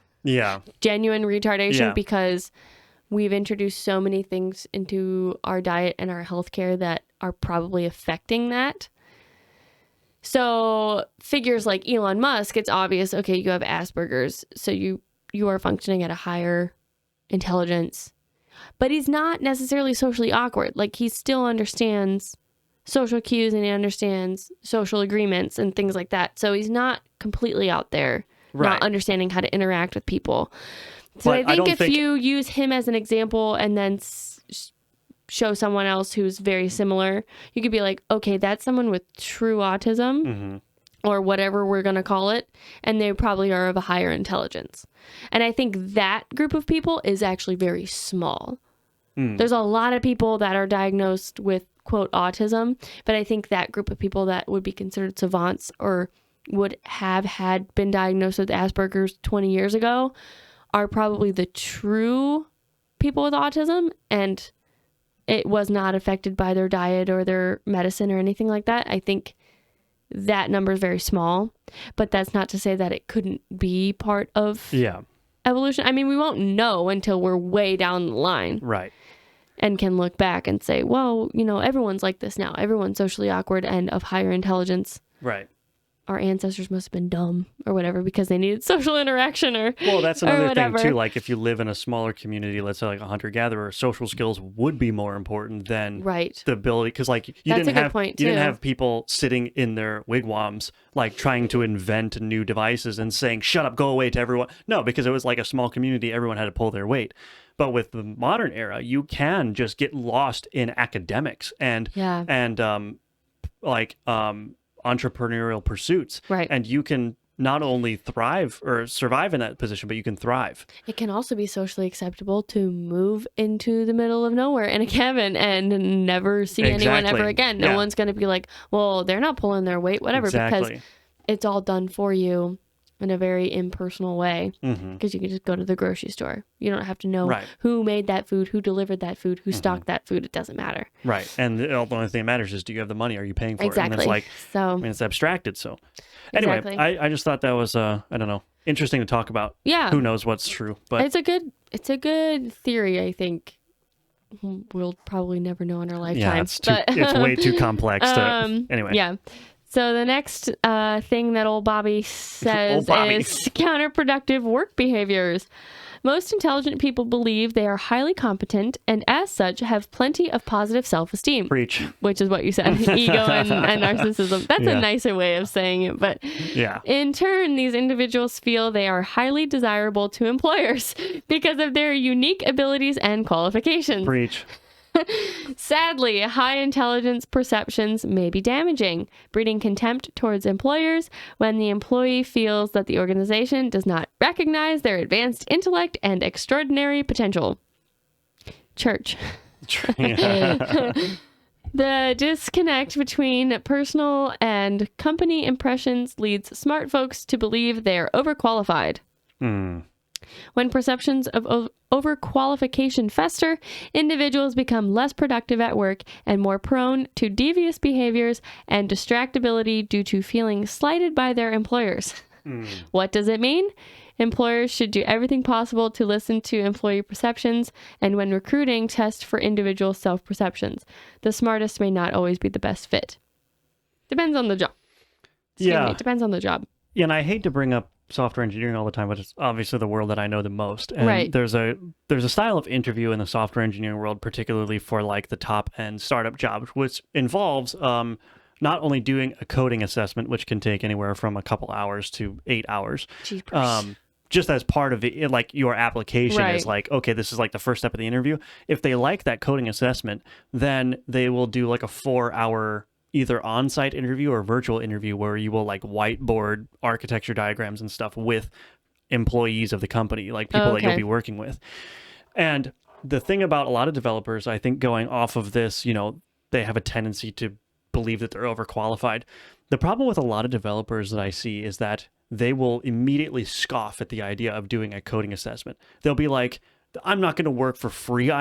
Genuine retardation, because we've introduced so many things into our diet and our healthcare that are probably affecting that. So figures like Elon Musk, it's obvious, okay, you have Asperger's, so you are functioning at a higher intelligence, but he's not necessarily socially awkward. Like, he still understands social cues and he understands social agreements and things like that. So he's not completely out there, not understanding how to interact with people. So but I think if you use him as an example and then show someone else who's very similar, you could be like, okay, that's someone with true autism or whatever we're going to call it, and they probably are of a higher intelligence. And I think that group of people is actually very small. There's a lot of people that are diagnosed with, quote, autism, but I think that group of people that would be considered savants or would have been diagnosed with Asperger's 20 years ago are probably the true people with autism, and it was not affected by their diet or their medicine or anything like that. I think that number is very small, but that's not to say that it couldn't be part of evolution. I mean, we won't know until we're way down the line. Right. And can look back and say, well, everyone's like this now. Everyone's socially awkward and of higher intelligence. Right. our ancestors must have been dumb or whatever because they needed social interaction or well, that's another thing whatever. too. Like if you live in a smaller community, let's say like a hunter-gatherer, social skills would be more important than Right. the ability, because like you That's didn't a good have point, you didn't too. have people sitting in their wigwams like trying to invent new devices and saying "shut up, go away" to everyone. No, because it was like a small community, everyone had to pull their weight. But with the modern era, you can just get lost in academics and Yeah. entrepreneurial pursuits. Right. And you can not only thrive or survive in that position, but you can thrive. It can also be socially acceptable to move into the middle of nowhere in a cabin and never see anyone Exactly. ever again. No Yeah. one's going to be like, well, they're not pulling their weight, whatever, because Exactly. it's all done for you in a very impersonal way. Mm-hmm. Because you can just go to the grocery store. You don't have to know Right. who made that food, who delivered that food, who stocked that food. It doesn't matter. Right. And the only thing that matters is, do you have the money? Are you paying for it? And Exactly. it's like, So, I mean, it's abstracted. So anyway, Exactly. I just thought that was, I don't know, interesting to talk about. yeah. Who knows what's true, but It's a good theory, I think. We'll probably never know in our lifetime. yeah, it's way too complex to, anyway. Yeah. So the next thing that old Bobby says Old Bobby. is counterproductive work behaviors. Most intelligent people believe they are highly competent and as such have plenty of positive self-esteem, Preach. which is what you said, ego and narcissism. That's Yeah. a nicer way of saying it. But Yeah. in turn, these individuals feel they are highly desirable to employers because of their unique abilities and qualifications. Preach. Sadly, high intelligence perceptions may be damaging, breeding contempt towards employers when the employee feels that the organization does not recognize their advanced intellect and extraordinary potential. Church. Yeah. The disconnect between personal and company impressions leads smart folks to believe they are overqualified. Mm. When perceptions of overqualification fester, individuals become less productive at work and more prone to devious behaviors and distractibility due to feeling slighted by their employers. What does it mean? Employers should do everything possible to listen to employee perceptions, and when recruiting, test for individual self-perceptions. The smartest may not always be the best fit. Depends on the job. Excuse me, depends on the job. Yeah, and I hate to bring up software engineering all the time, but it's obviously the world that I know the most. And Right. there's a style of interview in the software engineering world, particularly for like the top end startup jobs, which involves not only doing a coding assessment, which can take anywhere from a couple hours to 8 hours. Jeepers. Just as part of it, like your application Right. is like, okay, this is like the first step of the interview. If they like that coding assessment, then they will do like a 4-hour either on-site interview or virtual interview where you will like whiteboard architecture diagrams and stuff with employees of the company, like people that you'll Okay. be working with. And the thing about a lot of developers, I think going off of this, they have a tendency to believe that they're overqualified. The problem with a lot of developers that I see is that they will immediately scoff at the idea of doing a coding assessment. They'll be like, I'm not going to work for free.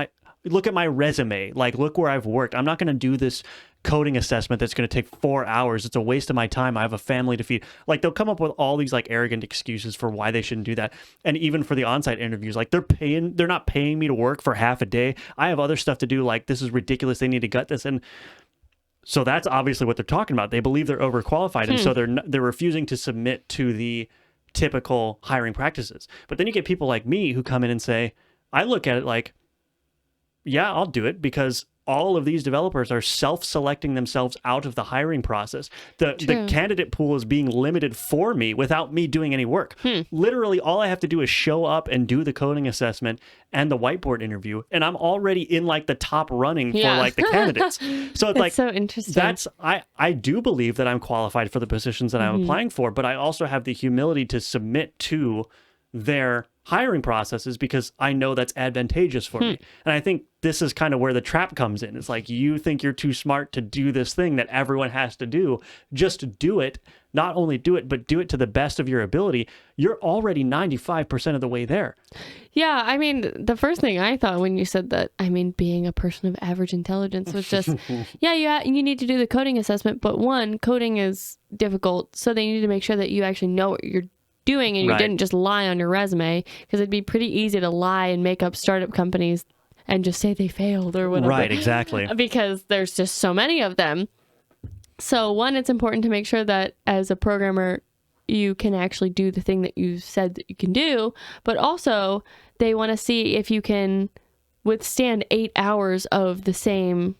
Look at my resume. Like, look where I've worked. I'm not going to do this coding assessment that's going to take 4 hours. It's a waste of my time. I have a family to feed. Like, they'll come up with all these like arrogant excuses for why they shouldn't do that. And even for the on-site interviews, like they're not paying me to work for half a day. I have other stuff to do. Like, this is ridiculous. They need to gut this. And so that's obviously what they're talking about. They believe they're overqualified, and so they're refusing to submit to the typical hiring practices. But then you get people like me who come in and say, I look at it like, yeah, I'll do it because all of these developers are self-selecting themselves out of the hiring process. The candidate pool is being limited for me without me doing any work. Literally, all I have to do is show up and do the coding assessment and the whiteboard interview, and I'm already in like the top running for like the candidates. So it's like, so interesting. I do believe that I'm qualified for the positions that I'm applying for, but I also have the humility to submit to their hiring processes because I know that's advantageous for me. And I think this is kind of where the trap comes in. It's like, you think you're too smart to do this thing that everyone has to do. Just do it. Not only do it, but do it to the best of your ability. You're already 95% of the way there. Yeah, I mean, the first thing I thought when you said that, I mean, being a person of average intelligence was just, you need to do the coding assessment, but one, coding is difficult, so they need to make sure that you actually know what you're doing and you didn't just lie on your resume, because it'd be pretty easy to lie and make up startup companies and just say they failed or whatever. Right, exactly. Because there's just so many of them. So one, it's important to make sure that as a programmer, you can actually do the thing that you said that you can do, but also they want to see if you can withstand 8 hours of the same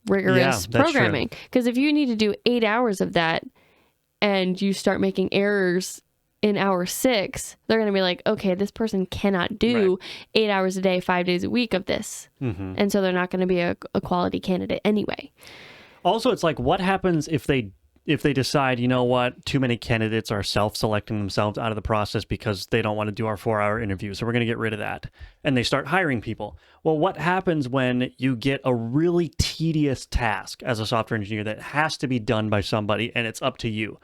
rigorous programming. Because if you need to do 8 hours of that and you start making errors in hour 6, they're going to be like, okay, this person cannot do 8 hours a day, 5 days a week of this. And so they're not going to be a quality candidate anyway. Also, it's like, what happens if they decide, you know what, too many candidates are self-selecting themselves out of the process because they don't want to do our 4-hour interview, so we're going to get rid of that. And they start hiring people. Well, what happens when you get a really tedious task as a software engineer that has to be done by somebody and it's up to you?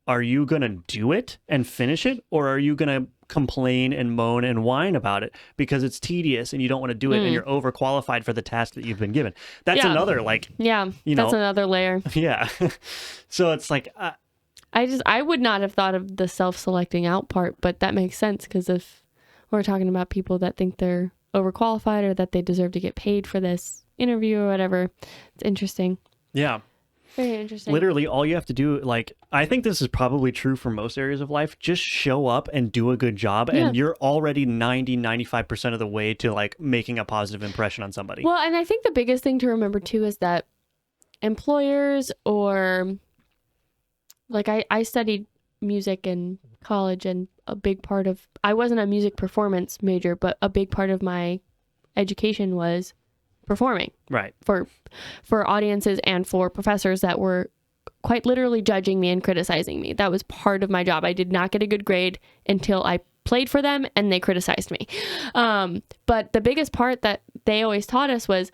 Are you going to do it and finish it? Or are you going to complain and moan and whine about it because it's tedious and you don't want to do it and you're overqualified for the task that you've been given? That's another, like, that's another layer. Yeah. So it's like, I would not have thought of the self-selecting out part, but that makes sense because if we're talking about people that think they're overqualified or that they deserve to get paid for this interview or whatever, it's interesting. Yeah. Very interesting. Literally, all you have to do, like, I think this is probably true for most areas of life. Just show up and do a good job, and you're already 95% of the way to, like, making a positive impression on somebody. Well, and I think the biggest thing to remember, too, is that employers or, like, I studied music in college, and a big part of, I wasn't a music performance major, but a big part of my education was performing for audiences and for professors that were quite literally judging me and criticizing me. That was part of my job. I did not get a good grade until I played for them and they criticized me. But the biggest part that they always taught us was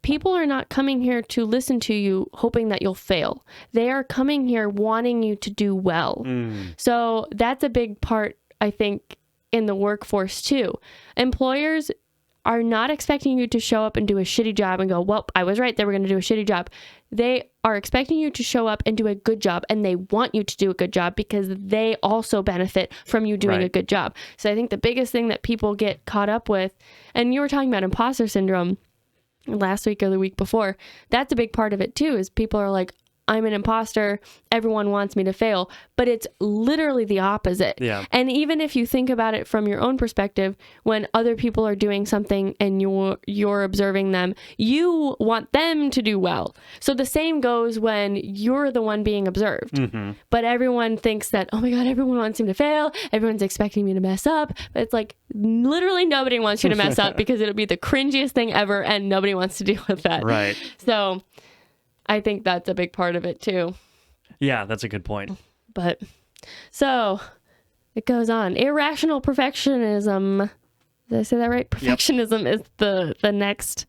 people are not coming here to listen to you hoping that you'll fail. They are coming here wanting you to do well. So that's a big part, I think, in the workforce too. Employers are not expecting you to show up and do a shitty job and go, well, I was right, they were going to do a shitty job. They are expecting you to show up and do a good job, and they want you to do a good job because they also benefit from you doing a good job. So I think the biggest thing that people get caught up with, and you were talking about imposter syndrome last week or the week before, that's a big part of it too, is people are like, I'm an imposter, everyone wants me to fail, but it's literally the opposite. Yeah. And even if you think about it from your own perspective, when other people are doing something and you're observing them, you want them to do well. So the same goes when you're the one being observed. But everyone thinks that, oh my God, everyone wants him to fail. Everyone's expecting me to mess up. But it's like, literally nobody wants you to mess up because it'll be the cringiest thing ever and nobody wants to deal with that. Right. So I think that's a big part of it too. Yeah, that's a good point. But so it goes on. Irrational perfectionism. Did I say that right? Perfectionism is the next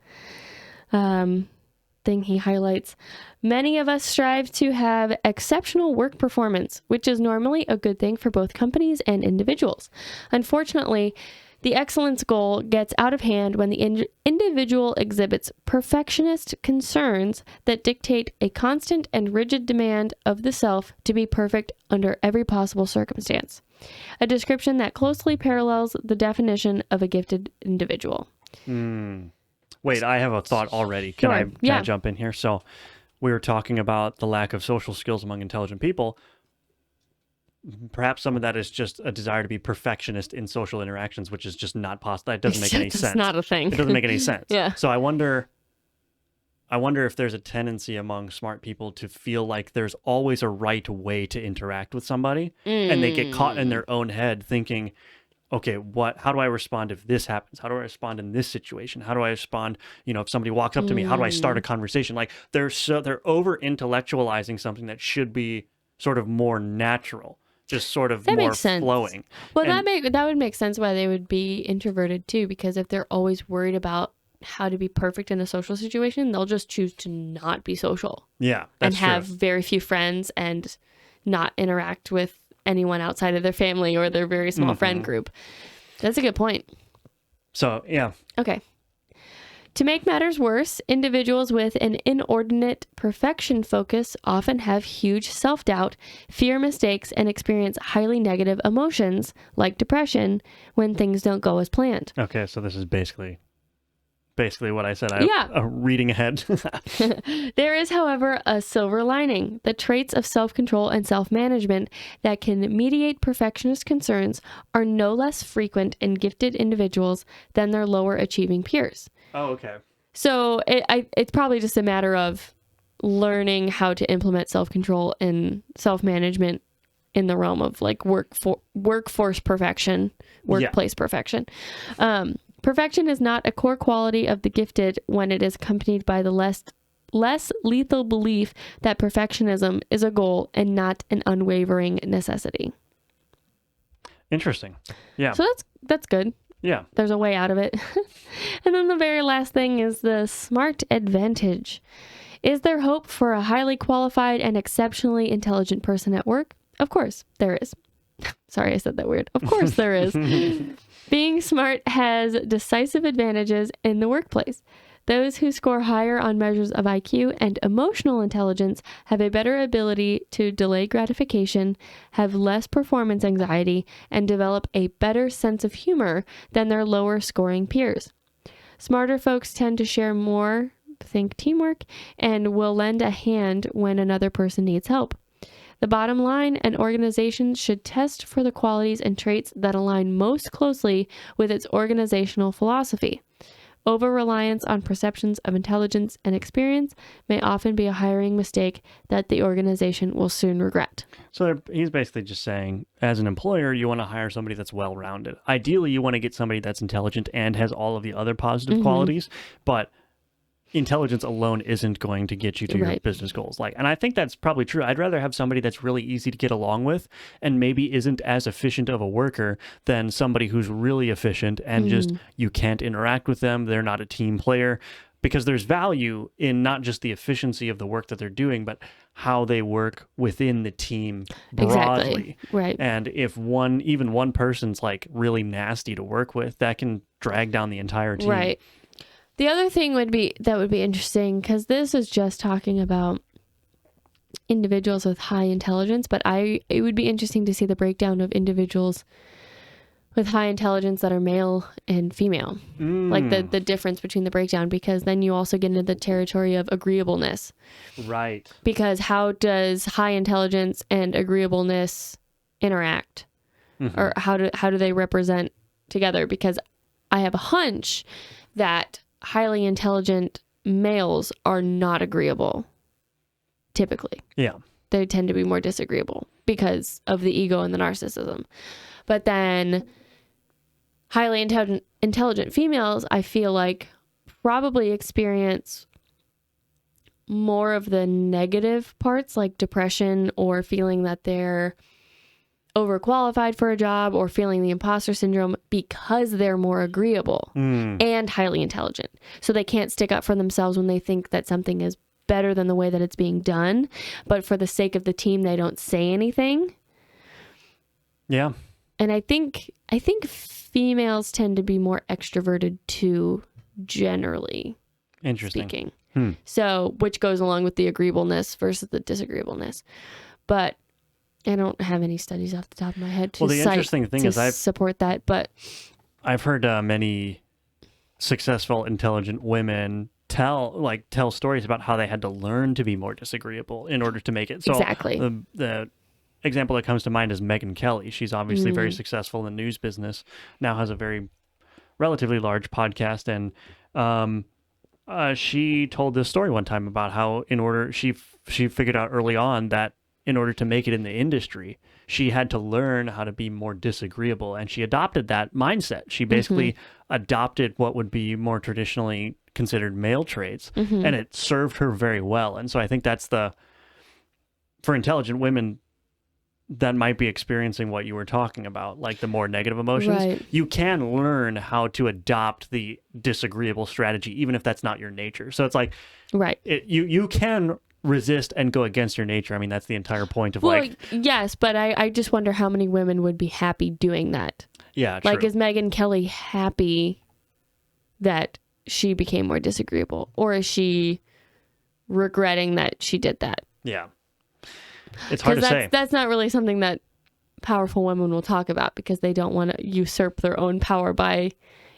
thing he highlights. Many of us strive to have exceptional work performance, which is normally a good thing for both companies and individuals. Unfortunately, the excellence goal gets out of hand when the individual exhibits perfectionist concerns that dictate a constant and rigid demand of the self to be perfect under every possible circumstance. A description that closely parallels the definition of a gifted individual. Wait, I have a thought already. Can I jump in here? So we were talking about the lack of social skills among intelligent people. Perhaps some of that is just a desire to be perfectionist in social interactions, which is just not possible. That doesn't make any sense. It's not a thing. It doesn't make any sense. Yeah. So I wonder if there's a tendency among smart people to feel like there's always a right way to interact with somebody, and they get caught in their own head thinking, okay, how do I respond if this happens? How do I respond in this situation? How do I respond, if somebody walks up to me, how do I start a conversation? Like they're over intellectualizing something that should be sort of more natural. Just sort of more flowing. Well, that would make sense why they would be introverted too, because if they're always worried about how to be perfect in a social situation, they'll just choose to not be social. Yeah, that's and have very few friends and not interact with anyone outside of their family or their very small friend group. That's a good point. So, yeah. Okay. To make matters worse, individuals with an inordinate perfection focus often have huge self-doubt, fear mistakes, and experience highly negative emotions, like depression, when things don't go as planned. Okay, so this is basically basically what I said. Yeah. Reading ahead. There is, however, a silver lining. The traits of self-control and self-management that can mediate perfectionist concerns are no less frequent in gifted individuals than their lower achieving peers. Oh, okay. So it's probably just a matter of learning how to implement self-control and self-management in the realm of like workforce perfection, workplace perfection. Perfection is not a core quality of the gifted when it is accompanied by the less lethal belief that perfectionism is a goal and not an unwavering necessity. Interesting. Yeah. So that's good. Yeah. There's a way out of it. And then the very last thing is the smart advantage. Is there hope for a highly qualified and exceptionally intelligent person at work? Of course, there is. Sorry, I said that weird. Of course there is. Being smart has decisive advantages in the workplace. Those who score higher on measures of IQ and emotional intelligence have a better ability to delay gratification, have less performance anxiety, and develop a better sense of humor than their lower scoring peers. Smarter folks tend to share more, think teamwork, and will lend a hand when another person needs help. The bottom line, an organization should test for the qualities and traits that align most closely with its organizational philosophy. Over-reliance on perceptions of intelligence and experience may often be a hiring mistake that the organization will soon regret. So he's basically just saying, as an employer, you want to hire somebody that's well-rounded. Ideally, you want to get somebody that's intelligent and has all of the other positive qualities, but intelligence alone isn't going to get you to your business goals. And I think that's probably true. I'd rather have somebody that's really easy to get along with and maybe isn't as efficient of a worker than somebody who's really efficient and just you can't interact with them. They're not a team player, because there's value in not just the efficiency of the work that they're doing, but how they work within the team broadly. Exactly. Right. And if even one person's like really nasty to work with, that can drag down the entire team. Right. The other thing would be interesting, because this is just talking about individuals with high intelligence, but it would be interesting to see the breakdown of individuals with high intelligence that are male and female, like the difference between the breakdown, because then you also get into the territory of agreeableness. Right. Because how does high intelligence and agreeableness interact? Or how do they represent together? Because I have a hunch that highly intelligent males are not agreeable, typically. Yeah. They tend to be more disagreeable because of the ego and the narcissism. But then highly intelligent females, I feel like, probably experience more of the negative parts, like depression or feeling that they're overqualified for a job or feeling the imposter syndrome, because they're more agreeable and highly intelligent. So they can't stick up for themselves when they think that something is better than the way that it's being done. But for the sake of the team, they don't say anything. Yeah. And I think females tend to be more extroverted too, generally speaking. So, which goes along with the agreeableness versus the disagreeableness. But I don't have any studies off the top of my head to support that, but I've heard many successful, intelligent women tell stories about how they had to learn to be more disagreeable in order to make it. So exactly. The example that comes to mind is Megyn Kelly. She's obviously very successful in the news business, now has a very relatively large podcast, and she told this story one time about how she figured out early on that in order to make it in the industry, she had to learn how to be more disagreeable, and she adopted that mindset. She basically adopted what would be more traditionally considered male traits, and it served her very well. And so I think that's for intelligent women that might be experiencing what you were talking about, like the more negative emotions, you can learn how to adopt the disagreeable strategy, even if that's not your nature. So it's like, you can resist and go against your nature. I mean, that's the entire point of yes, but I just wonder how many women would be happy doing that. Yeah, true. Like, is Megyn Kelly happy that she became more disagreeable, or is she regretting that she did that? Yeah. It's hard to say. That's not really something that powerful women will talk about, because they don't want to usurp their own power by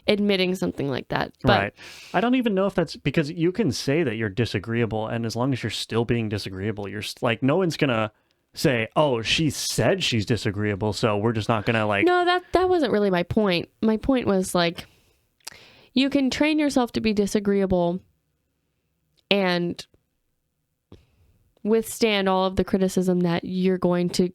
admitting something like that. But right. I don't even know if that's because you can say that you're disagreeable, and as long as you're still being disagreeable, you're like, no one's gonna say, oh, she said she's disagreeable, so we're just not gonna like. No, that wasn't really my point. My point was like, you can train yourself to be disagreeable and withstand all of the criticism that you're going to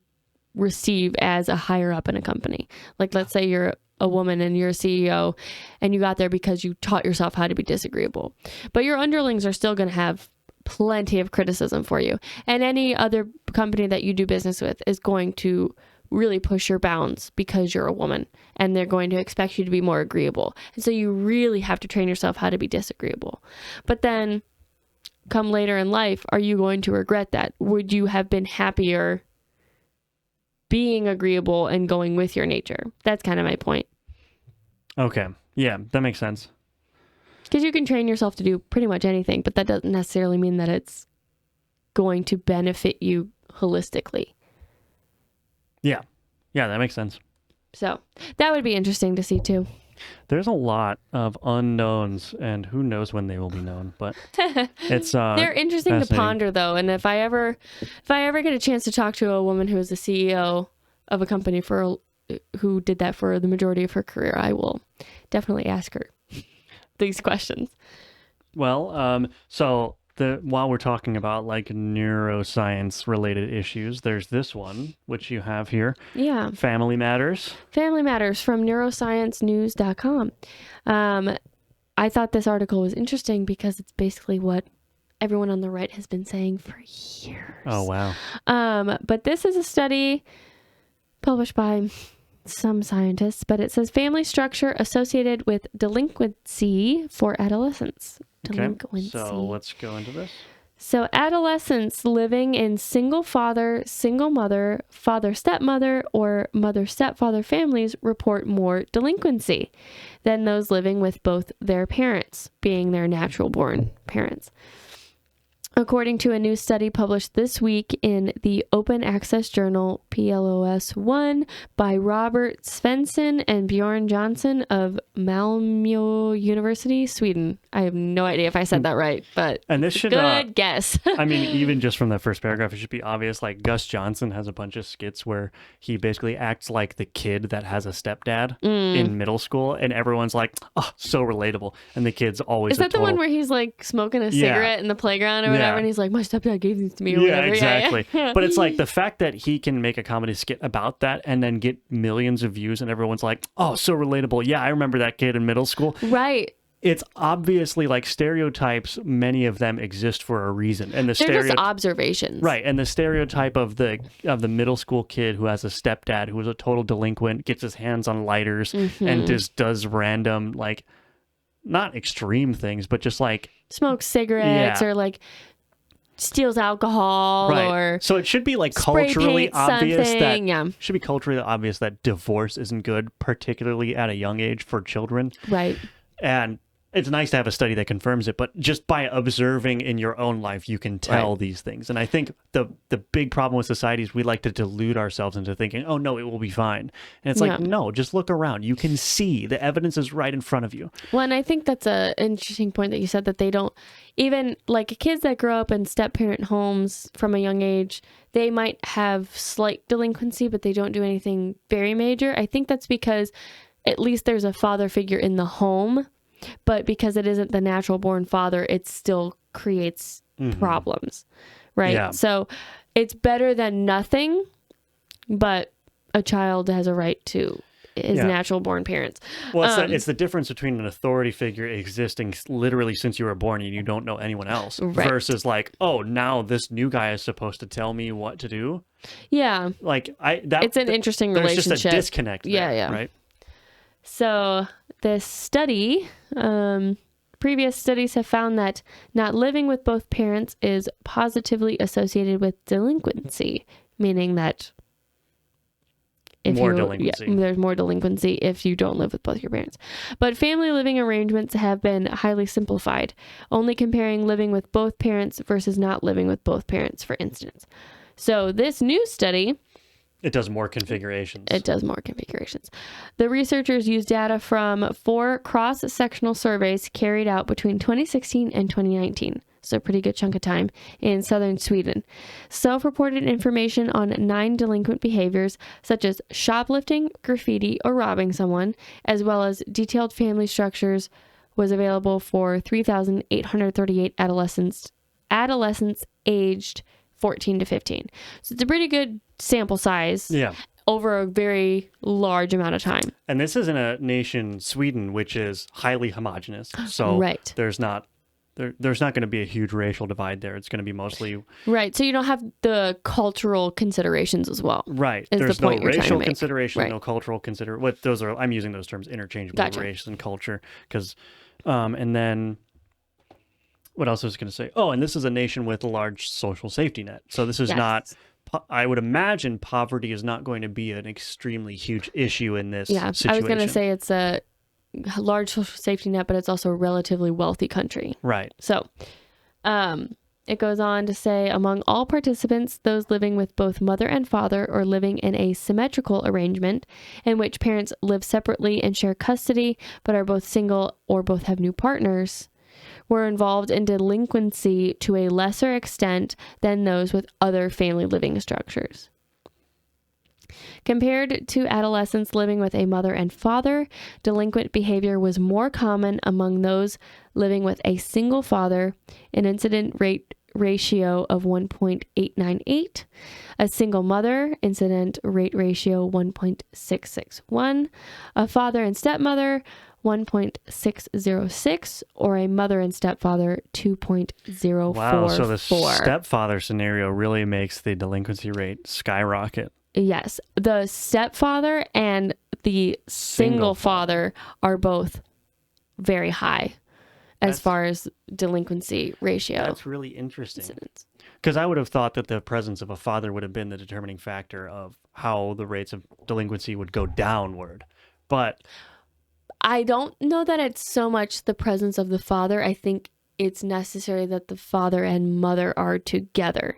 receive as a higher up in a company. Like, let's say you're a woman and you're a CEO and you got there because you taught yourself how to be disagreeable, but your underlings are still going to have plenty of criticism for you. And any other company that you do business with is going to really push your bounds because you're a woman, and they're going to expect you to be more agreeable. And so you really have to train yourself how to be disagreeable. But then come later in life, are you going to regret that? Would you have been happier being agreeable and going with your nature? That's kind of my point. Okay. Yeah, that makes sense. Because you can train yourself to do pretty much anything, but that doesn't necessarily mean that it's going to benefit you holistically. Yeah. Yeah, that makes sense. So that would be interesting to see too. There's a lot of unknowns, and who knows when they will be known, but it's they're interesting to ponder though. And if I ever get a chance to talk to a woman who is the CEO of a company who did that for the majority of her career, I will definitely ask her these questions. Well, so while we're talking about like neuroscience related issues, there's this one which you have here. Yeah. Family Matters. Family Matters from neurosciencenews.com. I thought this article was interesting because it's basically what everyone on the right has been saying for years. Oh, wow. But this is a study published by some scientists, but it says family structure associated with delinquency for adolescents. Delinquency. Okay, so let's go into this. So adolescents living in single father, single mother, father stepmother, or mother stepfather families report more delinquency than those living with both their parents, being their natural born parents. According to a new study published this week in the open access journal PLOS One by Robert Svensson and Bjorn Johnson of Malmö University, Sweden. I have no idea if I said that right, but and this should good guess. I mean, even just from that first paragraph, it should be obvious. Like Gus Johnson has a bunch of skits where he basically acts like the kid that has a stepdad in middle school, and everyone's like, "Oh, so relatable." And the kid's always is that the one where he's like smoking a cigarette in the playground or whatever, and he's like, "My stepdad gave these to me." Or whatever. Exactly. Yeah. But it's like the fact that he can make a comedy skit about that and then get millions of views, and everyone's like, "Oh, so relatable." Yeah, I remember that kid in middle school. Right. It's obviously like stereotypes. Many of them exist for a reason, and they're just observations, right? And the stereotype of the middle school kid who has a stepdad who is a total delinquent, gets his hands on lighters, and just does random, like, not extreme things, but just like smokes cigarettes or like steals alcohol, or so it should be like culturally obvious that should be culturally obvious that divorce isn't good, particularly at a young age for children, right? And it's nice to have a study that confirms it, but just by observing in your own life, you can tell these things. And I think the big problem with society is we like to delude ourselves into thinking, oh, no, it will be fine. And it's like, no, just look around. You can see the evidence is right in front of you. Well, and I think that's an interesting point that you said, that they don't, even like kids that grow up in step-parent homes from a young age, they might have slight delinquency, but they don't do anything very major. I think that's because at least there's a father figure in the home. But because it isn't the natural born father, it still creates problems, right? Yeah. So it's better than nothing, but a child has a right to his natural born parents. Well, it's the difference between an authority figure existing literally since you were born and you don't know anyone else versus like, oh, now this new guy is supposed to tell me what to do. Yeah. Like it's an interesting relationship. There's just a disconnect there, right? So this study, previous studies have found that not living with both parents is positively associated with delinquency, meaning that there's more delinquency if you don't live with both your parents. But family living arrangements have been highly simplified, only comparing living with both parents versus not living with both parents, for instance. So this new study It does more configurations. It does more configurations. The researchers used data from 4 cross-sectional surveys carried out between 2016 and 2019. So a pretty good chunk of time in southern Sweden. Self-reported information on 9 delinquent behaviors, such as shoplifting, graffiti, or robbing someone, as well as detailed family structures, was available for 3,838 adolescents aged 14 to 15. So it's a pretty good sample size. Yeah. Over a very large amount of time. And this is in a nation, Sweden, which is highly homogenous. So right. there's not going to be a huge racial divide there. It's going to be mostly... Right. So you don't have the cultural considerations as well. Right. There's no racial consideration, no cultural consideration. I'm using those terms interchangeably, gotcha. Race and culture. Because, and then... What else was I going to say? Oh, and this is a nation with a large social safety net. So this is not... I would imagine poverty is not going to be an extremely huge issue in this situation. I was going to say it's a large social safety net, but it's also a relatively wealthy country. Right. So it goes on to say, among all participants, those living with both mother and father or living in a symmetrical arrangement in which parents live separately and share custody, but are both single or both have new partners, were involved in delinquency to a lesser extent than those with other family living structures. Compared to adolescents living with a mother and father, delinquent behavior was more common among those living with a single father, an incident rate ratio of 1.898, a single mother, incident rate ratio 1.661, a father and stepmother, 1.606, or a mother and stepfather, 2.044. Wow, so the stepfather scenario really makes the delinquency rate skyrocket. Yes, the stepfather and the single father are both very high as far as delinquency ratio. That's really interesting. Because I would have thought that the presence of a father would have been the determining factor of how the rates of delinquency would go downward. But I don't know that it's so much the presence of the father. I think it's necessary that the father and mother are together.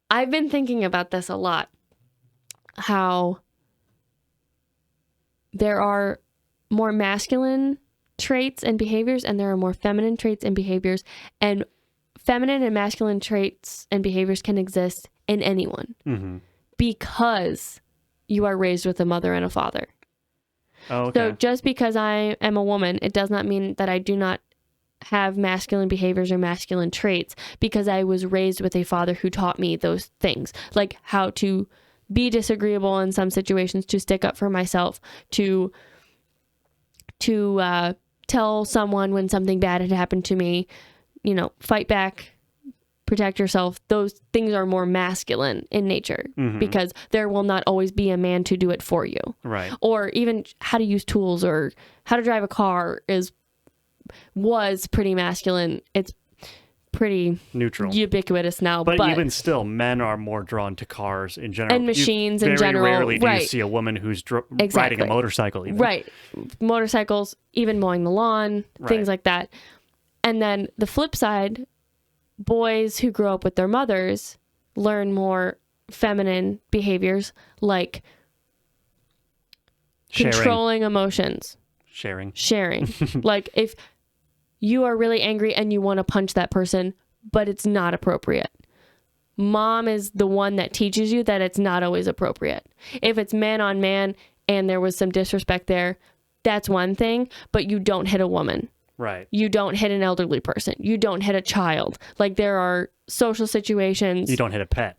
I've been thinking about this a lot. How there are more masculine traits and behaviors and there are more feminine traits and behaviors. And feminine and masculine traits and behaviors can exist in anyone. Mm-hmm. Because you are raised with a mother and a father. Oh, okay. So just because I am a woman, it does not mean that I do not have masculine behaviors or masculine traits, because I was raised with a father who taught me those things, like how to be disagreeable in some situations, to stick up for myself, to tell someone when something bad had happened to me, fight back, protect yourself. Those things are more masculine in nature, mm-hmm. because there will not always be a man to do it for you. Right. Or even how to use tools or how to drive a car was pretty masculine. It's pretty neutral, ubiquitous now. But even still, men are more drawn to cars in general. And machines in general. Very rarely do you see a woman who's riding a motorcycle even. Right. Motorcycles, even mowing the lawn, things like that. And then the flip side, boys who grow up with their mothers learn more feminine behaviors like controlling emotions. Sharing. Like if you are really angry and you want to punch that person, but it's not appropriate. Mom is the one that teaches you that it's not always appropriate. If it's man on man and there was some disrespect there, that's one thing, but you don't hit a woman. Right. You don't hit an elderly person. You don't hit a child. Like there are social situations. You don't hit a pet.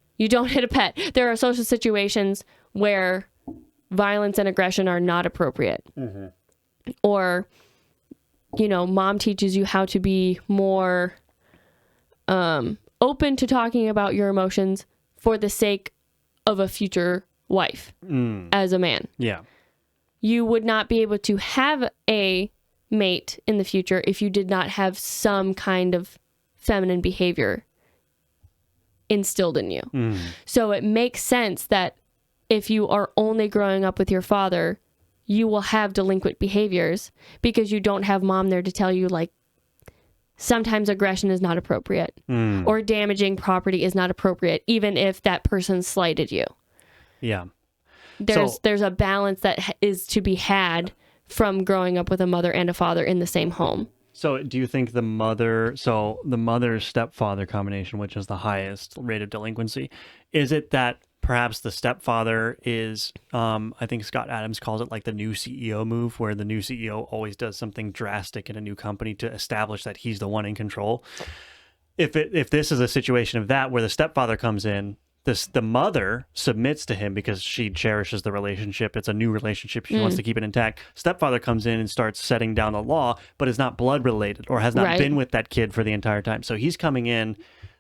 There are social situations where violence and aggression are not appropriate. Mm-hmm. Or, mom teaches you how to be more open to talking about your emotions for the sake of a future wife as a man. Yeah. You would not be able to have a mate in the future if you did not have some kind of feminine behavior instilled in you. Mm. So it makes sense that if you are only growing up with your father, you will have delinquent behaviors because you don't have mom there to tell you, like, sometimes aggression is not appropriate or damaging property is not appropriate, even if that person slighted you. Yeah. There's a balance that is to be had from growing up with a mother and a father in the same home. So do you think the mother's stepfather combination, which is the highest rate of delinquency, is it that perhaps the stepfather is, I think Scott Adams calls it like the new CEO move, where the new CEO always does something drastic in a new company to establish that he's the one in control? If this is a situation of that, where the stepfather comes in, the mother submits to him because she cherishes the relationship. It's a new relationship. She wants to keep it intact. Stepfather comes in and starts setting down the law, but is not blood related or has not been with that kid for the entire time. So he's coming in,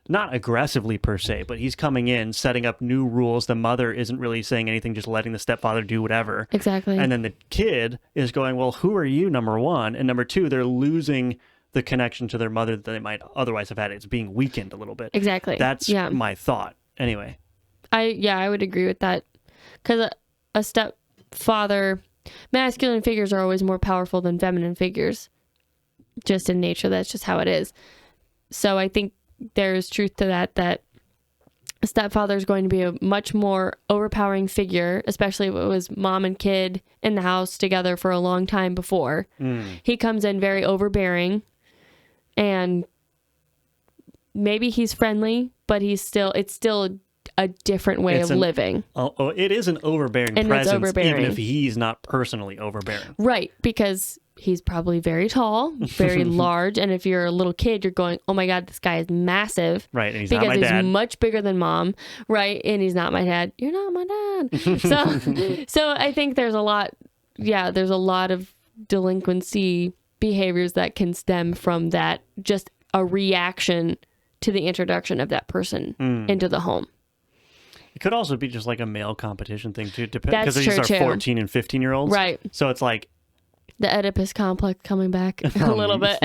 not aggressively per se, but he's coming in, setting up new rules. The mother isn't really saying anything, just letting the stepfather do whatever. Exactly. And then the kid is going, well, who are you, number one? And number two, they're losing the connection to their mother that they might otherwise have had. It's being weakened a little bit. Exactly. That's my thought. Anyway. I would agree with that. Because a stepfather, masculine figures are always more powerful than feminine figures. Just in nature, that's just how it is. So I think there's truth to that a stepfather is going to be a much more overpowering figure, especially if it was mom and kid in the house together for a long time before. He comes in very overbearing, and maybe he's friendly, but it's still a different way of living. Oh, it is an overbearing presence, even if he's not personally overbearing. Right, because he's probably very tall, very large, and if you're a little kid, you're going, oh my God, this guy is massive. Right, and he's not my dad. Because he's much bigger than mom, right, and he's not my dad. You're not my dad. So I think there's a lot of delinquency behaviors that can stem from that, just a reaction to the introduction of that person into the home. It could also be just like a male competition thing too, That's because these are 14 and 15-year-olds. Right. So it's like the Oedipus complex coming back a little bit.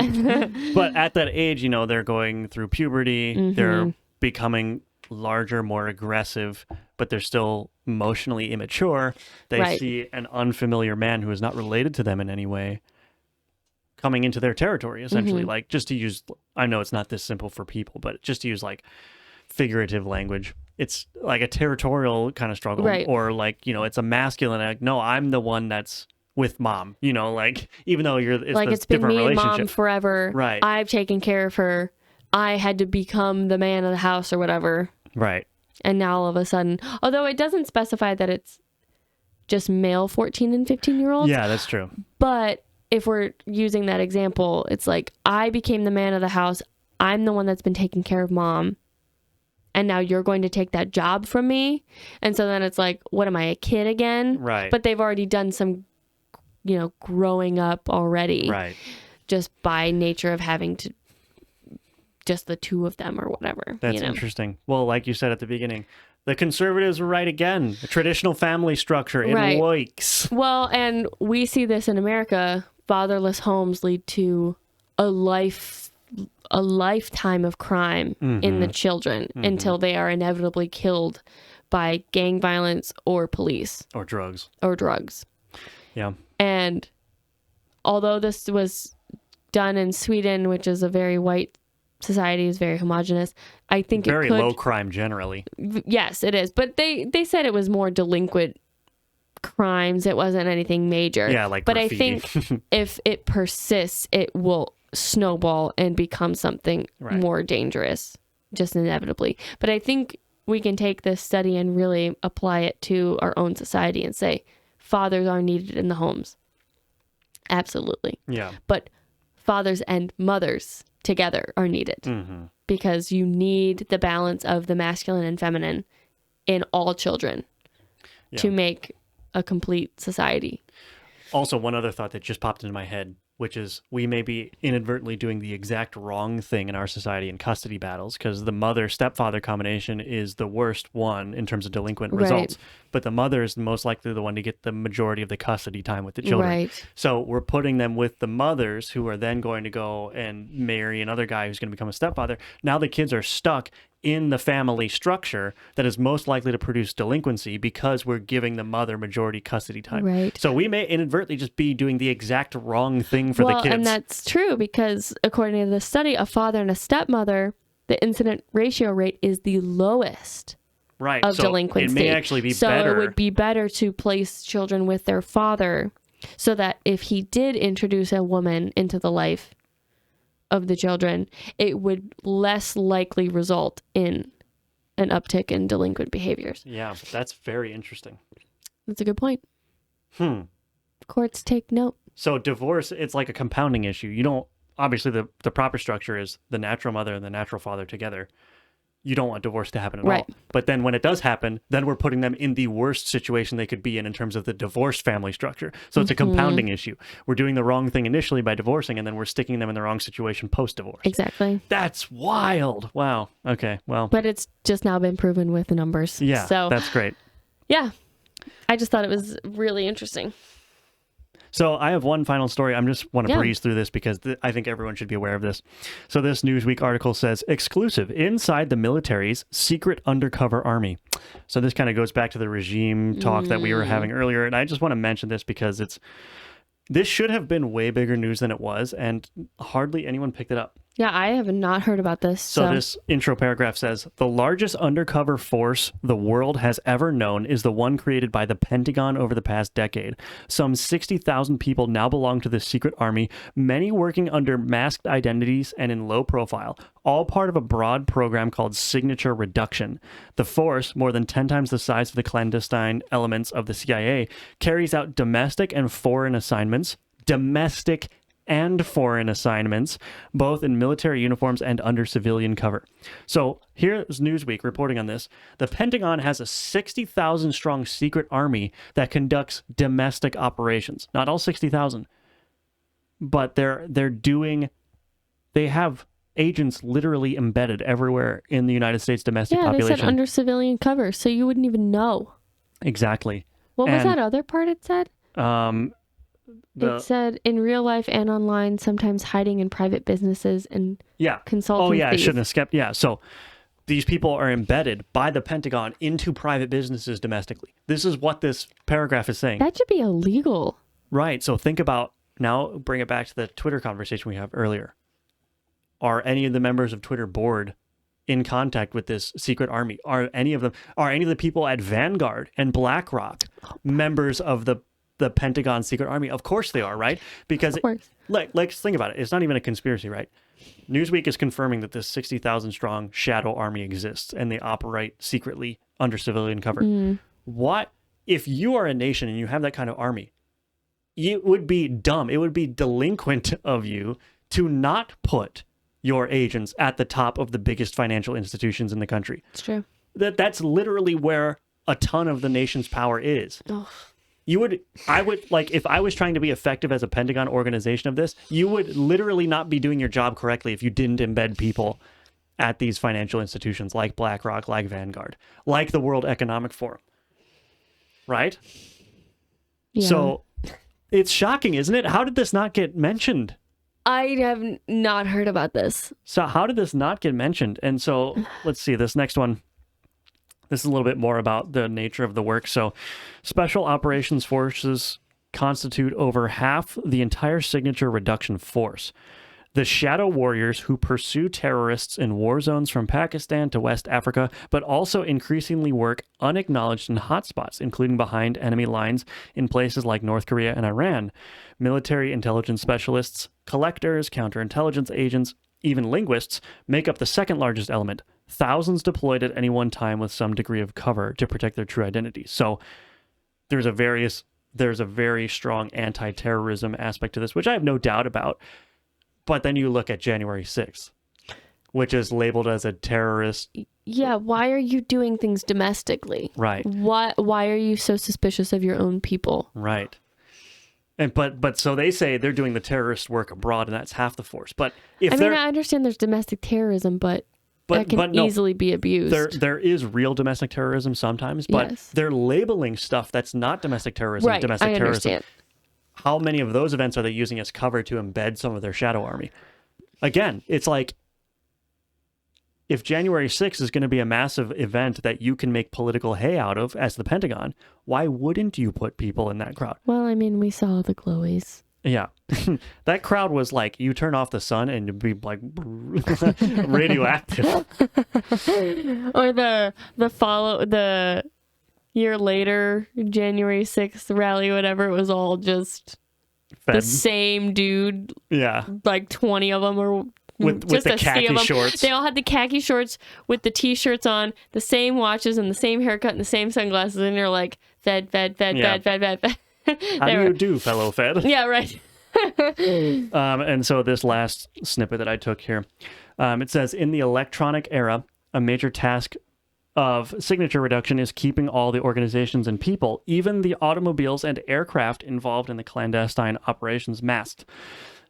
But at that age, they're going through puberty. They're becoming larger, more aggressive, but they're still emotionally immature. They see an unfamiliar man who is not related to them in any way coming into their territory, essentially. Like, just to use, I know it's not this simple for people, but just to use like figurative language, it's like a territorial kind of struggle, or like, it's a masculine, like, no, I'm the one that's with mom, like, even though it's been different me and relationship. mom forever. Right. I've taken care of her. I had to become the man of the house or whatever. Right. And now all of a sudden, although it doesn't specify that it's just male 14 and 15-year-olds. Yeah, that's true. But if we're using that example, it's like, I became the man of the house. I'm the one that's been taking care of mom. And now you're going to take that job from me. And so then it's like, what am I, a kid again? Right. But they've already done some, growing up already. Right. Just by nature of having to, just the two of them or whatever. That's interesting. Well, like you said at the beginning, the conservatives were right again. The traditional family structure, it works. Well, and we see this in America. Fatherless homes lead to a lifetime of crime in the children until they are inevitably killed by gang violence or police. Or drugs. Yeah. And although this was done in Sweden, which is a very white society, is very homogenous, I think very low crime generally. Yes, it is. But they said it was more delinquent crimes. It wasn't anything major. Yeah, like But graffiti. I think if it persists, it will snowball and become something more dangerous, just inevitably. But I think we can take this study and really apply it to our own society and say fathers are needed in the homes. Absolutely. Yeah. But fathers and mothers together are needed because you need the balance of the masculine and feminine in all children to make a complete society. Also, one other thought that just popped into my head, which is we may be inadvertently doing the exact wrong thing in our society in custody battles, because the mother-stepfather combination is the worst one in terms of delinquent results. But the mother is most likely the one to get the majority of the custody time with the children. Right. So we're putting them with the mothers who are then going to go and marry another guy who's going to become a stepfather. Now the kids are stuck in the family structure that is most likely to produce delinquency because we're giving the mother majority custody time. Right. So we may inadvertently just be doing the exact wrong thing thing for the kids. And that's true because according to the study, a father and a stepmother, the incident ratio rate is the lowest of delinquency. It may actually be so better. So it would be better to place children with their father so that if he did introduce a woman into the life of the children, it would less likely result in an uptick in delinquent behaviors. Yeah, that's very interesting. That's a good point. Courts take note. So divorce, it's like a compounding issue. You don't, obviously the proper structure is the natural mother and the natural father together. You don't want divorce to happen at all. But then when it does happen, then we're putting them in the worst situation they could be in terms of the divorced family structure. So it's a compounding issue. We're doing the wrong thing initially by divorcing, and then we're sticking them in the wrong situation post-divorce. Exactly. That's wild. Wow. Okay, well. But it's just now been proven with the numbers. Yeah, so that's great. Yeah. I just thought it was really interesting. So I have one final story. I just want to breeze through this because I think everyone should be aware of this. So this Newsweek article says, exclusive, inside the military's secret undercover army. So this kind of goes back to the regime talk that we were having earlier. And I just want to mention this because this should have been way bigger news than it was. And hardly anyone picked it up. Yeah, I have not heard about this. So this intro paragraph says, the largest undercover force the world has ever known is the one created by the Pentagon over the past decade. Some 60,000 people now belong to this secret army, many working under masked identities and in low profile, all part of a broad program called Signature Reduction. The force, more than 10 times the size of the clandestine elements of the CIA, carries out domestic and foreign assignments, both in military uniforms and under civilian cover. So here's Newsweek reporting on this. The Pentagon has a 60,000 strong secret army that conducts domestic operations. Not all 60,000, but they have agents literally embedded everywhere in the United States domestic population. Yeah, they said under civilian cover, so you wouldn't even know. Exactly. What was that other part it said? It said in real life and online, sometimes hiding in private businesses and consulting. Oh, yeah, I shouldn't have skipped. Yeah, so these people are embedded by the Pentagon into private businesses domestically. This is what this paragraph is saying. That should be illegal. Right, so think about, now bring it back to the Twitter conversation we have earlier. Are any of the members of Twitter board in contact with this secret army? Are any of the people at Vanguard and BlackRock members of the Pentagon secret army? Of course they are, right? Because let's think about it. It's not even a conspiracy, right? Newsweek is confirming that this 60,000 strong shadow army exists and they operate secretly under civilian cover. What if you are a nation and you have that kind of army? It would be dumb. It would be delinquent of you to not put your agents at the top of the biggest financial institutions in the country. It's true. That's literally where a ton of the nation's power is. I would if I was trying to be effective as a Pentagon organization of this, you would literally not be doing your job correctly if you didn't embed people at these financial institutions like BlackRock, like Vanguard, like the World Economic Forum. Right? Yeah. So it's shocking, isn't it? How did this not get mentioned? I have not heard about this. So how did this not get mentioned? And so let's see, this next one. This is a little bit more about the nature of the work. So Special Operations Forces constitute over half the entire Signature Reduction Force. The shadow warriors who pursue terrorists in war zones from Pakistan to West Africa, but also increasingly work unacknowledged in hotspots, including behind enemy lines in places like North Korea and Iran. Military intelligence specialists, collectors, counterintelligence agents, even linguists make up the second largest element. Thousands deployed at any one time with some degree of cover to protect their true identity. So there's a very strong anti-terrorism aspect to this, which I have no doubt about. But then you look at January 6th, which is labeled as a terrorist. Yeah, why are you doing things domestically? Right. Why are you so suspicious of your own people? Right. And but so they say they're doing the terrorist work abroad, and that's half the force. But I understand there's domestic terrorism, but that can easily be abused. There is real domestic terrorism sometimes, but they're labeling stuff that's not domestic terrorism. Right, domestic I terrorism. Understand. How many of those events are they using as cover to embed some of their shadow army? Again, it's like if January 6th is going to be a massive event that you can make political hay out of as the Pentagon, why wouldn't you put people in that crowd? Well, I mean, we saw the glowies. Yeah. That crowd was like, you turn off the sun and you'd be like radioactive. Or the year later, January 6th rally, whatever, it was all just the same dude. Yeah. Like 20 of them, or with the khaki shorts. They all had the khaki shorts with the t-shirts on, the same watches and the same haircut and the same sunglasses, and you're like, Fed. How do you do, fellow Fed? Yeah, right. And so this last snippet that I took here, it says, in the electronic era, a major task of signature reduction is keeping all the organizations and people, even the automobiles and aircraft involved in the clandestine operations, masked.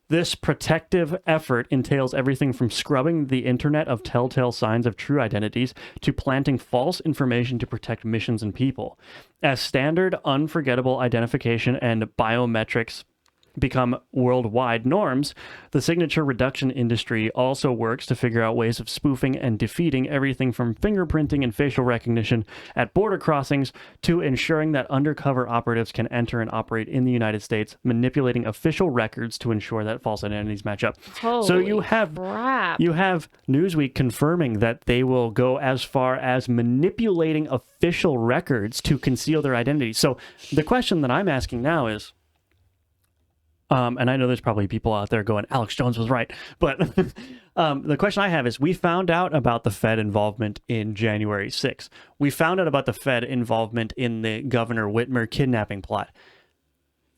This protective effort entails everything from scrubbing the internet of telltale signs of true identities to planting false information to protect missions and people. As standard, unforgettable identification and biometrics become worldwide norms, the signature reduction industry also works to figure out ways of spoofing and defeating everything from fingerprinting and facial recognition at border crossings to ensuring that undercover operatives can enter and operate in the United States, manipulating official records to ensure that false identities match up. So you have Newsweek confirming that they will go as far as manipulating official records to conceal their identity. So the question that I'm asking now is, and I know there's probably people out there going, Alex Jones was right. But the question I have is, we found out about the Fed involvement in January 6th. We found out about the Fed involvement in the Governor Whitmer kidnapping plot.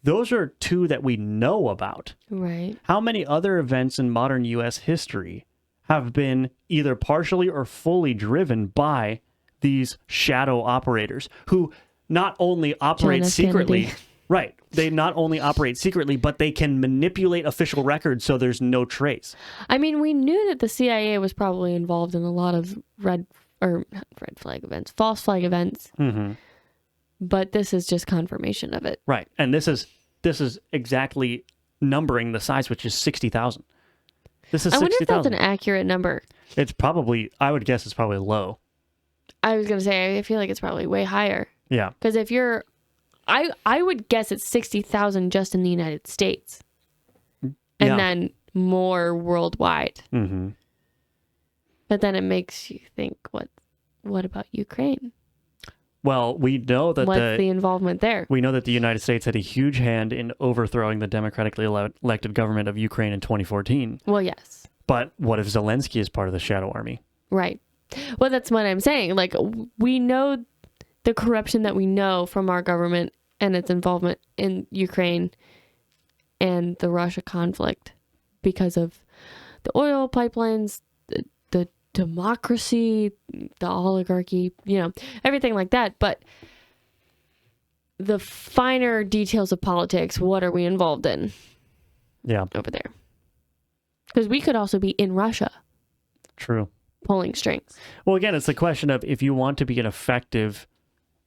Those are two that we know about. Right. How many other events in modern U.S. history have been either partially or fully driven by these shadow operators who not only operate secretly... Right. They not only operate secretly, but they can manipulate official records so there's no trace. I mean, we knew that the CIA was probably involved in a lot of false flag events. Mm-hmm. But this is just confirmation of it. Right. And this is exactly numbering the size, which is 60,000. This is 60,000. I wonder if that's an accurate number. It's probably, I would guess it's probably low. I was going to say, I feel like it's probably way higher. Yeah. Because if you're... I would guess it's 60,000 just in the United States. And then more worldwide. Mm-hmm. But then it makes you think, what about Ukraine? Well, we know that what's the involvement there? We know that the United States had a huge hand in overthrowing the democratically elected government of Ukraine in 2014. Well, yes. But what if Zelensky is part of the shadow army? Right. Well, that's what I'm saying. Like, we know the corruption that we know from our government and its involvement in Ukraine and the Russia conflict because of the oil pipelines, the democracy, the oligarchy, everything like that. But the finer details of politics, what are we involved in? Yeah. Over there. Because we could also be in Russia. True. Pulling strings. Well, again, it's the question of, if you want to be an effective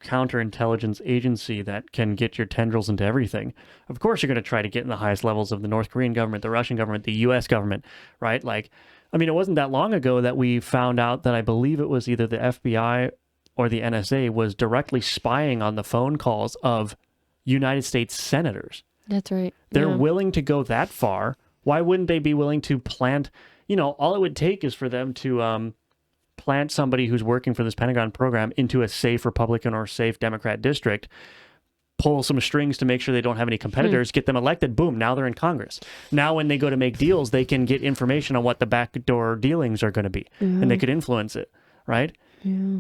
counterintelligence agency that can get your tendrils into everything, of course you're going to try to get in the highest levels of the North Korean government, the Russian government, the U.S. government, right? Like, I mean, it wasn't that long ago that we found out that I believe it was either the FBI or the NSA was directly spying on the phone calls of United States senators. That's right. They're willing to go that far. Why wouldn't they be willing to plant, all it would take is for them to plant somebody who's working for this Pentagon program into a safe Republican or safe Democrat district, pull some strings to make sure they don't have any competitors, get them elected, boom, now they're in Congress. Now when they go to make deals, they can get information on what the backdoor dealings are going to be, and they could influence it, right? Yeah.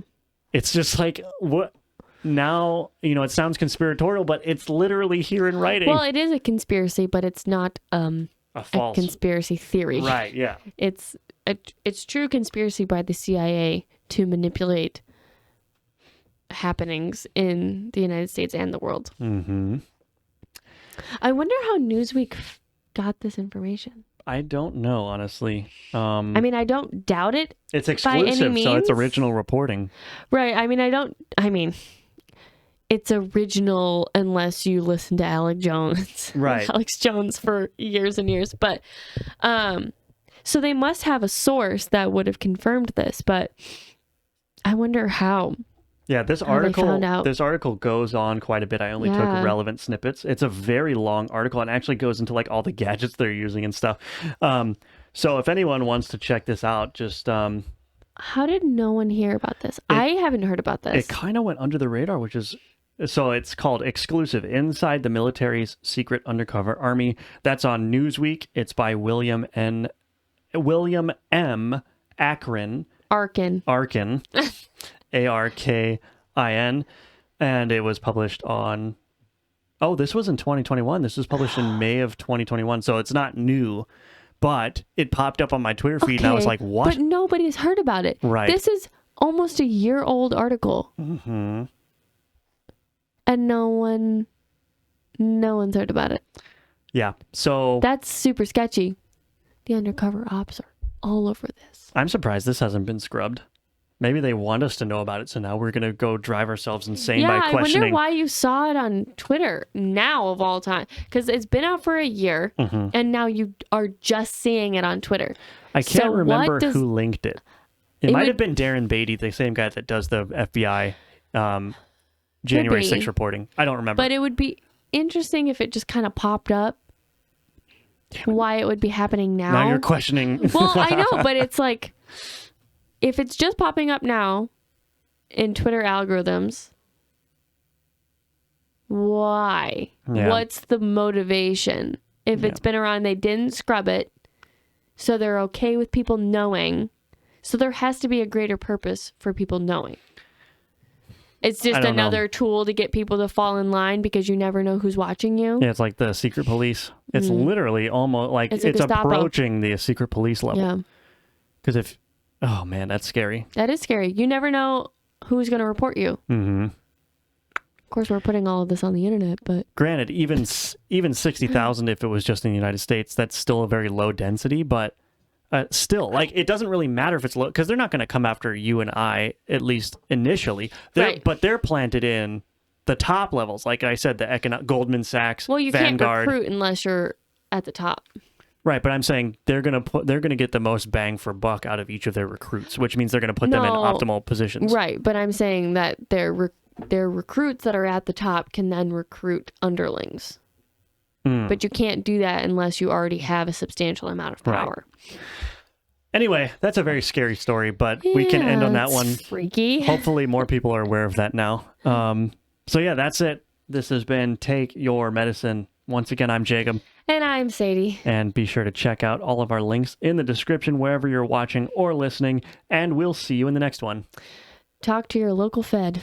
It's just like, what now, it sounds conspiratorial, but it's literally here in writing. Well, it is a conspiracy, but it's not a conspiracy theory. Right, yeah. It's true conspiracy by the CIA to manipulate happenings in the United States and the world. Mm-hmm. I wonder how Newsweek got this information. I don't know, honestly. I mean, I don't doubt it. It's exclusive, so it's original reporting. Right. I mean, it's original unless you listen to Alex Jones. Right. Alex Jones for years and years. But, so they must have a source that would have confirmed this, but I wonder how. Yeah, this how they found out. article goes on quite a bit. I only took relevant snippets. It's a very long article and actually goes into like all the gadgets they're using and stuff. So if anyone wants to check this out, just how did no one hear about this? I haven't heard about this. It kind of went under the radar, which is so it's called Exclusive Inside the Military's Secret Undercover Army. That's on Newsweek. It's by William M. Arkin. Arkin, and it was published on. Oh, this was in 2021. This was published in May of 2021, so it's not new. But it popped up on my Twitter feed, and I was like, "What?" But nobody's heard about it. Right. This is almost a year-old article, mm-hmm. and no one's heard about it. Yeah. So that's super sketchy. The undercover ops are all over this. I'm surprised this hasn't been scrubbed. Maybe they want us to know about it, so now we're gonna go drive ourselves insane by questioning. I wonder why you saw it on Twitter now of all time, because it's been out for a year, and now you are just seeing it on Twitter. I can't remember who linked it. It might have been Darren Beatty, the same guy that does the FBI January 6th reporting. I don't remember. But it would be interesting if it just kind of popped up. Why it would be happening now? Now you're questioning. Well, I know, but it's like, if it's just popping up now in Twitter algorithms, why? Yeah. What's the motivation? If it's been around, they didn't scrub it, so they're okay with people knowing. So there has to be a greater purpose for people knowing. It's just another tool to get people to fall in line because you never know who's watching you. Yeah, it's like the secret police. It's literally almost like it's approaching the secret police level. Yeah. Because oh man, that's scary. That is scary. You never know who's going to report you. Mm-hmm. Of course, we're putting all of this on the internet, but granted, even 60,000, if it was just in the United States, that's still a very low density. But still, like, it doesn't really matter if it's low, because they're not going to come after you and I, at least initially. But they're planted in the top levels, like I said, the Goldman Sachs, well, you Vanguard. Can't recruit unless you're at the top. Right, but I'm saying they're gonna get the most bang for buck out of each of their recruits, which means they're gonna put them in optimal positions. Right, but I'm saying that their recruits that are at the top can then recruit underlings. But you can't do that unless you already have a substantial amount of power. Right. Anyway, that's a very scary story, but we can end on that one. Freaky. Hopefully more people are aware of that now. So yeah, that's it. This has been Take Your Medicine. Once again, I'm Jacob. And I'm Sadie. And be sure to check out all of our links in the description wherever you're watching or listening, and we'll see you in the next one. Talk to your local Fed.